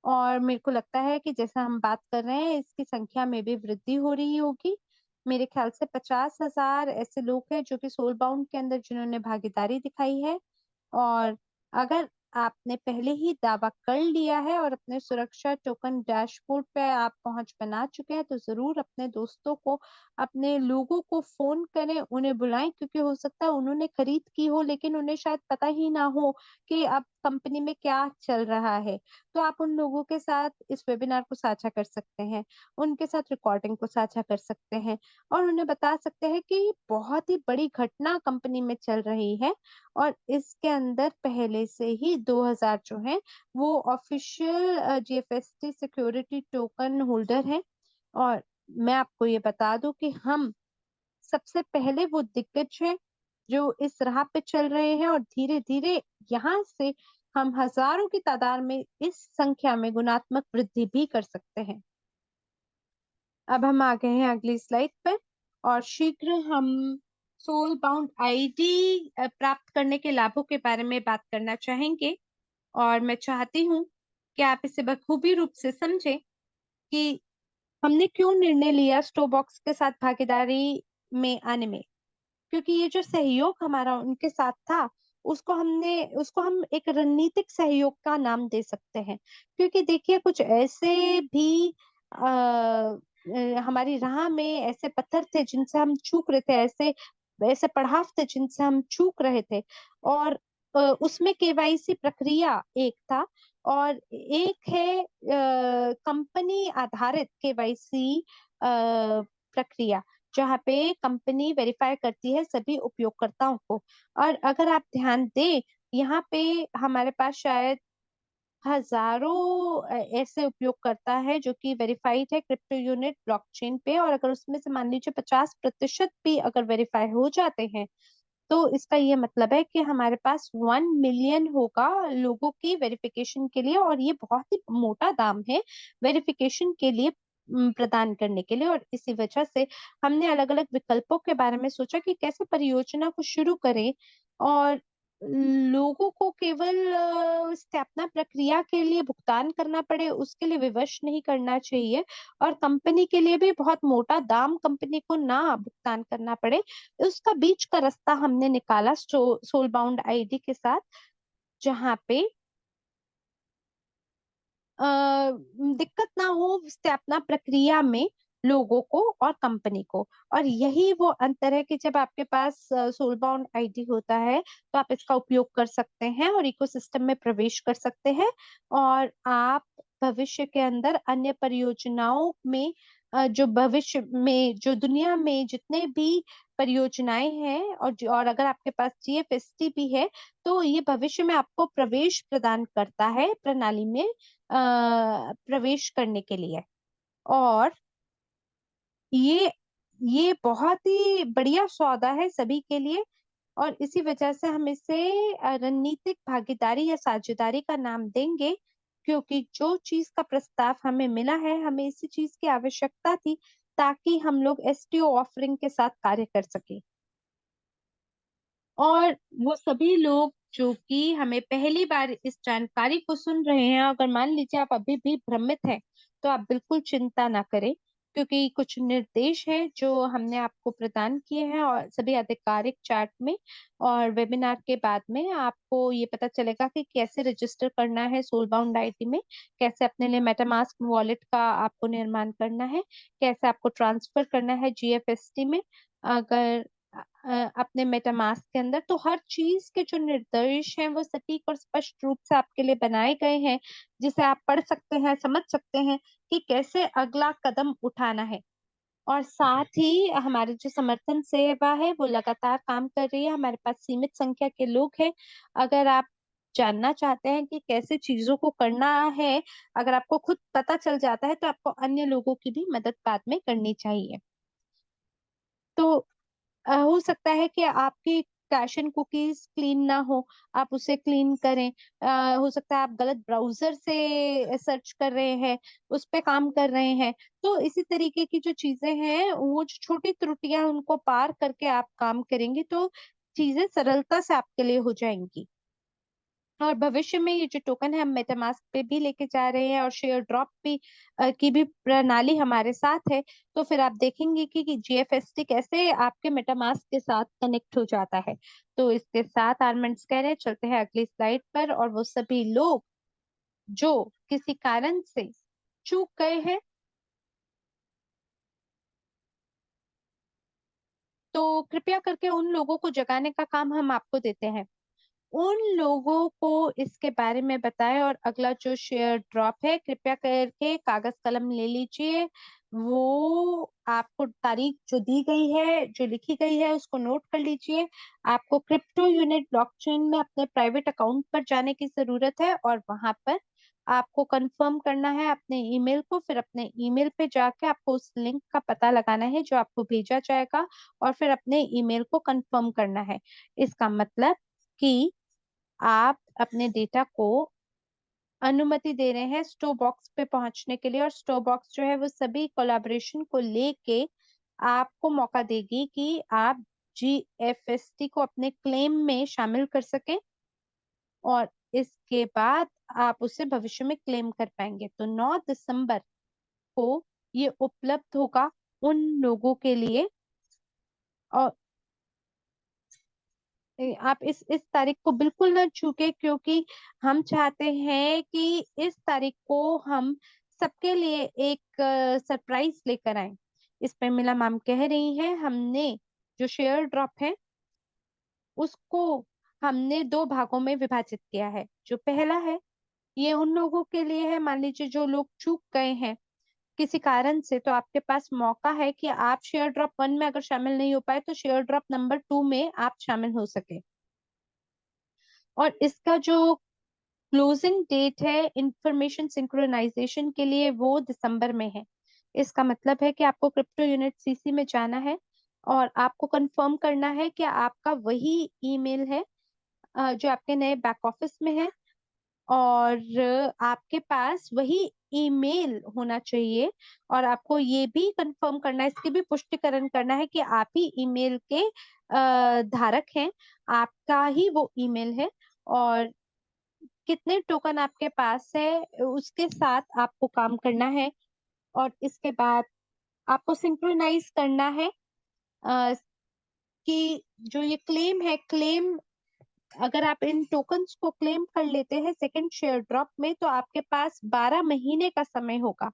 और मेरे को लगता है कि जैसा हम बात कर रहे हैं, इसकी संख्या में भी वृद्धि हो रही होगी। मेरे ख्याल से 50,000 ऐसे लोग हैं जो कि सोल बाउंड के अंदर जिन्होंने भागीदारी दिखाई है। और अगर आपने पहले ही दावा कर लिया है और अपने सुरक्षा टोकन डैशबोर्ड पे आप पहुंच बना चुके हैं, तो जरूर अपने दोस्तों को, अपने लोगों को फोन करें, उन्हें बुलाएं, क्योंकि हो सकता है उन्होंने खरीद की हो लेकिन उन्हें शायद पता ही ना हो कि अब कंपनी में क्या चल रहा है। तो आप उन लोगों के साथ इस वेबिनार को साझा कर सकते हैं, उनके साथ रिकॉर्डिंग को साझा कर सकते हैं, और उन्हें बता सकते हैं कि बहुत ही बड़ी घटना कंपनी में चल रही है। और इसके अंदर पहले से ही 2000 जो है वो ऑफिशियल जीएफएसटी सिक्योरिटी टोकन होल्डर है। और मैं आपको ये बता दूं कि हम सबसे पहले वो दिग्गज है जो इस राह पे चल रहे हैं, और धीरे धीरे यहाँ से हम हजारों की तादाद में इस संख्या में गुणात्मक वृद्धि भी कर सकते हैं। अब हम आ गए हैं अगली स्लाइड पर, और शीघ्र हम सोल बाउंड आईडी प्राप्त करने के लाभों के बारे में बात करना चाहेंगे। और मैं चाहती हूँ कि आप इसे बखूबी रूप से समझें कि हमने क्यों निर्णय लिया स्टोबॉक्स के साथ भागीदारी में आने में। क्योंकि ये जो सहयोग हमारा उनके साथ था, उसको हम एक रणनीतिक सहयोग का नाम दे सकते हैं। क्योंकि देखिए, कुछ ऐसे भी हमारी राह में ऐसे पत्थर थे जिनसे हम चूक रहे थे, ऐसे ऐसे पड़ाव थे जिनसे हम चूक रहे थे। और उसमें केवाईसी प्रक्रिया एक था, और एक है कंपनी आधारित केवाईसी प्रक्रिया, जहाँ पे कंपनी वेरीफाई करती है सभी उपयोगकर्ताओं को। और अगर आप ध्यान दें, यहाँ पे हमारे पास शायद हजारों ऐसे उपयोगकर्ता है जो कि वेरीफाइड है क्रिप्टो यूनिट ब्लॉकचेन पे। और अगर उसमें से मान लीजिए 50% भी अगर वेरीफाई हो जाते हैं, तो इसका ये मतलब है कि हमारे पास 1 मिलियन होगा लोगों की वेरिफिकेशन के लिए। और ये बहुत ही मोटा दाम है वेरिफिकेशन के लिए प्रदान करने के लिए। और इसी वजह से हमने अलग अलग विकल्पों के बारे में सोचा कि कैसे परियोजना को शुरू करें, और लोगों को केवल स्थापना प्रक्रिया के लिए भुगतान करना पड़े उसके लिए विवश नहीं करना चाहिए, और कंपनी के लिए भी बहुत मोटा दाम कंपनी को ना भुगतान करना पड़े। उसका बीच का रास्ता हमने निकाला सोल बाउंड आईडी के साथ, जहाँ पे दिक्कत ना हो स्थापना प्रक्रिया में लोगों को और कंपनी को। और यही वो अंतर है कि जब आपके पास सोल बाउंड आईडी होता है, तो आप इसका उपयोग कर सकते हैं और इकोसिस्टम में प्रवेश कर सकते हैं। और आप भविष्य के अंदर अन्य परियोजनाओं में जो भविष्य में जो दुनिया में जितने भी परियोजनाएं हैं, और अगर आपके पास जीएफएसटी भी है, तो ये भविष्य में आपको प्रवेश प्रदान करता है प्रणाली में प्रवेश करने के लिए। और ये ये बहुत ही बढ़िया सौदा है सभी के लिए। और इसी वजह से हम इसे रणनीतिक भागीदारी या साझेदारी का नाम देंगे, क्योंकि जो चीज का प्रस्ताव हमें मिला है, हमें इसी चीज की आवश्यकता थी ताकि हम लोग एसटीओ ऑफरिंग के साथ कार्य कर सके। और वो सभी लोग जो कि हमें पहली बार इस जानकारी को सुन रहे हैं, अगर मान लीजिए आप अभी भी भ्रमित हैं, तो आप बिल्कुल चिंता ना करें, क्योंकि कुछ निर्देश हैं जो हमने आपको प्रदान किए हैं और सभी आधिकारिक चार्ट में। और वेबिनार के बाद में आपको ये पता चलेगा कि कैसे रजिस्टर करना है सोलबाउंड आईडी में, कैसे अपने लिए मेटामास्क वॉलेट का आपको निर्माण करना है, कैसे आपको ट्रांसफर करना है जीएफएसटी में अगर अपने मेटामास्क के अंदर। तो हर चीज के जो निर्देश हैं वो सटीक और स्पष्ट रूप से आपके लिए बनाए गए हैं, जिसे आप पढ़ सकते हैं, समझ सकते हैं कि कैसे अगला कदम उठाना है। और साथ ही हमारी जो समर्थन सेवा है वो लगातार काम कर रही है, हमारे पास सीमित संख्या के लोग हैं। अगर आप जानना चाहते हैं कि कैसे चीजों को करना है, अगर आपको खुद पता चल जाता है तो आपको अन्य लोगों की भी मदद बाद में करनी चाहिए। तो हो सकता है कि आपकी कैश एंड कुकीज क्लीन ना हो, आप उसे क्लीन करें। हो सकता है आप गलत ब्राउजर से सर्च कर रहे हैं, उस पे काम कर रहे हैं। तो इसी तरीके की जो चीजें हैं, वो जो छोटी त्रुटियां उनको पार करके आप काम करेंगे तो चीजें सरलता से आपके लिए हो जाएंगी। और भविष्य में ये जो टोकन है हम मेटामास्क पे भी लेके जा रहे हैं और शेयर ड्रॉप भी की भी प्रणाली हमारे साथ है। तो फिर आप देखेंगे कि जीएफएसटी कैसे आपके मेटामास्क के साथ कनेक्ट हो जाता है। तो इसके साथ आर्मेंट्स कह रहे हैं, चलते हैं अगली स्लाइड पर। और वो सभी लोग जो किसी कारण से चूक गए हैं, तो कृपया करके उन लोगों को जगाने का काम हम आपको देते हैं। उन लोगों को इसके बारे में बताएं। और अगला जो शेयर ड्रॉप है, कृपया करके कागज कलम ले लीजिए। वो आपको तारीख जो दी गई है, जो लिखी गई है, उसको नोट कर लीजिए। आपको क्रिप्टो यूनिट ब्लॉकचेन में अपने प्राइवेट अकाउंट पर जाने की जरूरत है और वहां पर आपको कंफर्म करना है अपने ईमेल को। फिर अपने ईमेल पे जाके आपको उस लिंक का पता लगाना है जो आपको भेजा जाएगा, और फिर अपने ईमेल को कंफर्म करना है। इसका मतलब कि आप अपने डेटा को अनुमति दे रहे हैं स्टो बॉक्स पे पहुंचने के लिए। और स्टो बॉक्स जो है वो सभी कोलैबोरेशन को लेके आपको मौका देगी कि आप जीएफएसटी को अपने क्लेम में शामिल कर सकें, और इसके बाद आप उसे भविष्य में क्लेम कर पाएंगे। तो 9 दिसंबर को ये उपलब्ध होगा उन लोगों के लिए। और आप इस तारीख को बिल्कुल ना चूके, क्योंकि हम चाहते हैं कि इस तारीख को हम सबके लिए एक सरप्राइज लेकर आए। इस पर मिला मैम कह रही हैं, हमने जो शेयर ड्रॉप है उसको हमने दो भागों में विभाजित किया है। जो पहला है, ये उन लोगों के लिए है, मान लीजिए जो लोग चूक गए हैं किसी कारण से, तो आपके पास मौका है कि आप शेयर ड्रॉप 1 में अगर शामिल नहीं हो पाए तो शेयर ड्रॉप नंबर 2 में आप शामिल हो सके। और इसका जो क्लोजिंग डेट है इंफॉर्मेशन सिंक्रोनाइजेशन के लिए, वो दिसंबर में है। इसका मतलब है कि आपको क्रिप्टो यूनिट सीसी में जाना है और आपको कंफर्म करना है कि आपका वही ईमेल है जो आपके नए बैक ऑफिस में है, और आपके पास वही ईमेल होना चाहिए। और आपको ये भी कंफर्म करना है, इसकी भी पुष्टिकरण करना है कि आप ही ईमेल के धारक हैं, आपका ही वो ईमेल है। और कितने टोकन आपके पास है उसके साथ आपको काम करना है। और इसके बाद आपको सिंक्रोनाइज करना है कि जो ये क्लेम है, क्लेम अगर आप इन टोकन्स को क्लेम कर लेते हैं सेकंड शेयर ड्रॉप में, तो आपके पास 12 महीने का समय होगा।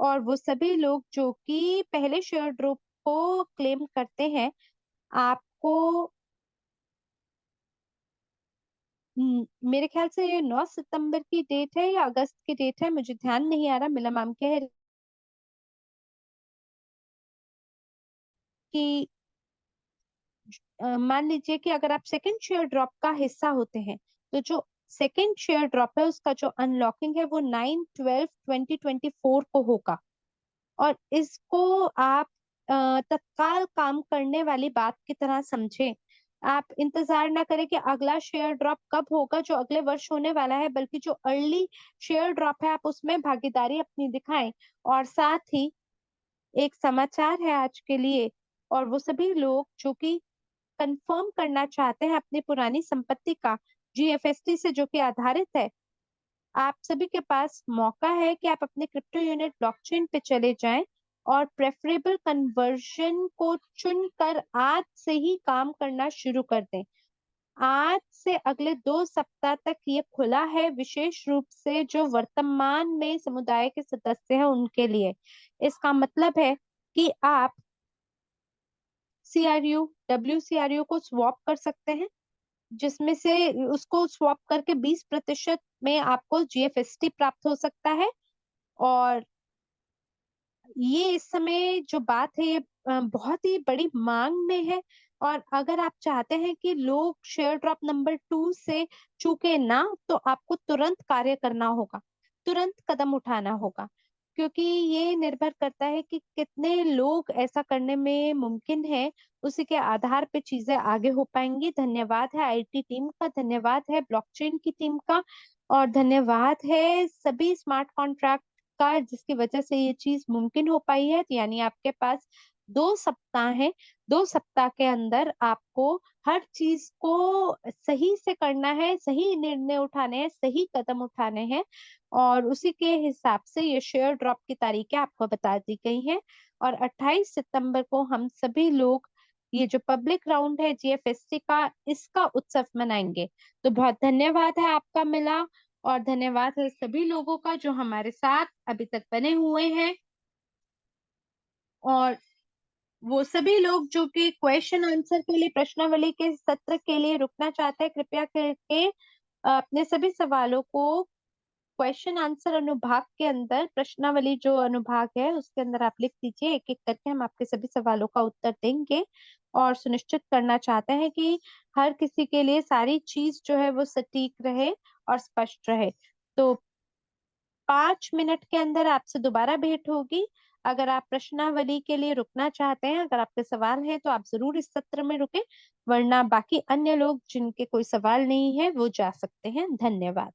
और वो सभी लोग जो कि पहले शेयर ड्रॉप को क्लेम करते हैं, आपको मेरे ख्याल से ये 9 सितंबर की डेट है या अगस्त की डेट है, मुझे ध्यान नहीं आ रहा। मिला मैम कह रही कि मान लीजिए कि अगर आप सेकंड शेयर ड्रॉप का हिस्सा होते हैं, तो जो सेकंड शेयर ड्रॉप है उसका जो अनलॉकिंग है वो 9/12/2024 को होगा। और इसको आप तत्काल काम करने वाली बात की तरह समझें। आप इंतजार ना करें कि अगला शेयर ड्रॉप कब होगा जो अगले वर्ष होने वाला है, बल्कि जो अर्ली शेयर ड्रॉप है आप उसमें भागीदारी अपनी दिखाएं। और साथ ही एक समाचार है आज के लिए, और वो सभी लोग जो कि कंफर्म करना चाहते हैं अपनी पुरानी संपत्ति का जीएफएसटी से जो कि आधारित है, आप सभी के पास मौका है कि आप अपने क्रिप्टो यूनिट ब्लॉकचेन पे चले जाएं और प्रेफरेबल कन्वर्जन को चुनकर आज से ही काम करना शुरू कर दें। आज से अगले 2 सप्ताह तक ये खुला है, विशेष रूप से जो वर्तमान में समुदाय के सदस्य हैं उनके लिए। इसका मतलब है कि आप सीआरयू डब्ल्यू को स्वैप कर सकते हैं, जिसमें से उसको स्वैप करके 20% में आपको जीएफएसटी प्राप्त हो सकता है। और ये इस समय जो बात है ये बहुत ही बड़ी मांग में है। और अगर आप चाहते हैं कि लोग शेयर ड्रॉप नंबर 2 से चूके ना, तो आपको तुरंत कार्य करना होगा, तुरंत कदम उठाना होगा, क्योंकि ये निर्भर करता है कि कितने लोग ऐसा करने में मुमकिन है, उसी के आधार पे चीजें आगे हो पाएंगी। धन्यवाद है आईटी टीम का, धन्यवाद है ब्लॉकचेन की टीम का, और धन्यवाद है सभी स्मार्ट कॉन्ट्रैक्ट का, जिसकी वजह से ये चीज मुमकिन हो पाई है। यानी आपके पास 2 सप्ताह है, 2 सप्ताह के अंदर आपको हर चीज को सही से करना है, सही निर्णय उठाने हैं, सही कदम उठाने हैं। और उसी के हिसाब से ये शेयर ड्रॉप की तारीखें आपको बता दी गई हैं। और 28 सितंबर को हम सभी लोग ये जो पब्लिक राउंड है जीएफएससी का, इसका उत्सव मनाएंगे। तो बहुत धन्यवाद है आपका मिला, और धन्यवाद है सभी लोगों का जो हमारे साथ अभी तक बने हुए हैं। और वो सभी लोग जो कि क्वेश्चन आंसर के लिए, प्रश्नावली के सत्र के लिए रुकना चाहते हैं, कृपया करके अपने सभी सवालों को क्वेश्चन आंसर अनुभाग के अंदर, प्रश्नावली जो अनुभाग है उसके अंदर आप लिख दीजिए। एक एक करके हम आपके सभी सवालों का उत्तर देंगे, और सुनिश्चित करना चाहते हैं कि हर किसी के लिए सारी चीज जो है वो सटीक रहे और स्पष्ट रहे। तो 5 मिनट के अंदर आपसे दोबारा भेंट होगी। अगर आप प्रश्नावली के लिए रुकना चाहते हैं, अगर आपके सवाल हैं तो आप जरूर इस सत्र में रुकें, वरना बाकी अन्य लोग जिनके कोई सवाल नहीं है वो जा सकते हैं। धन्यवाद।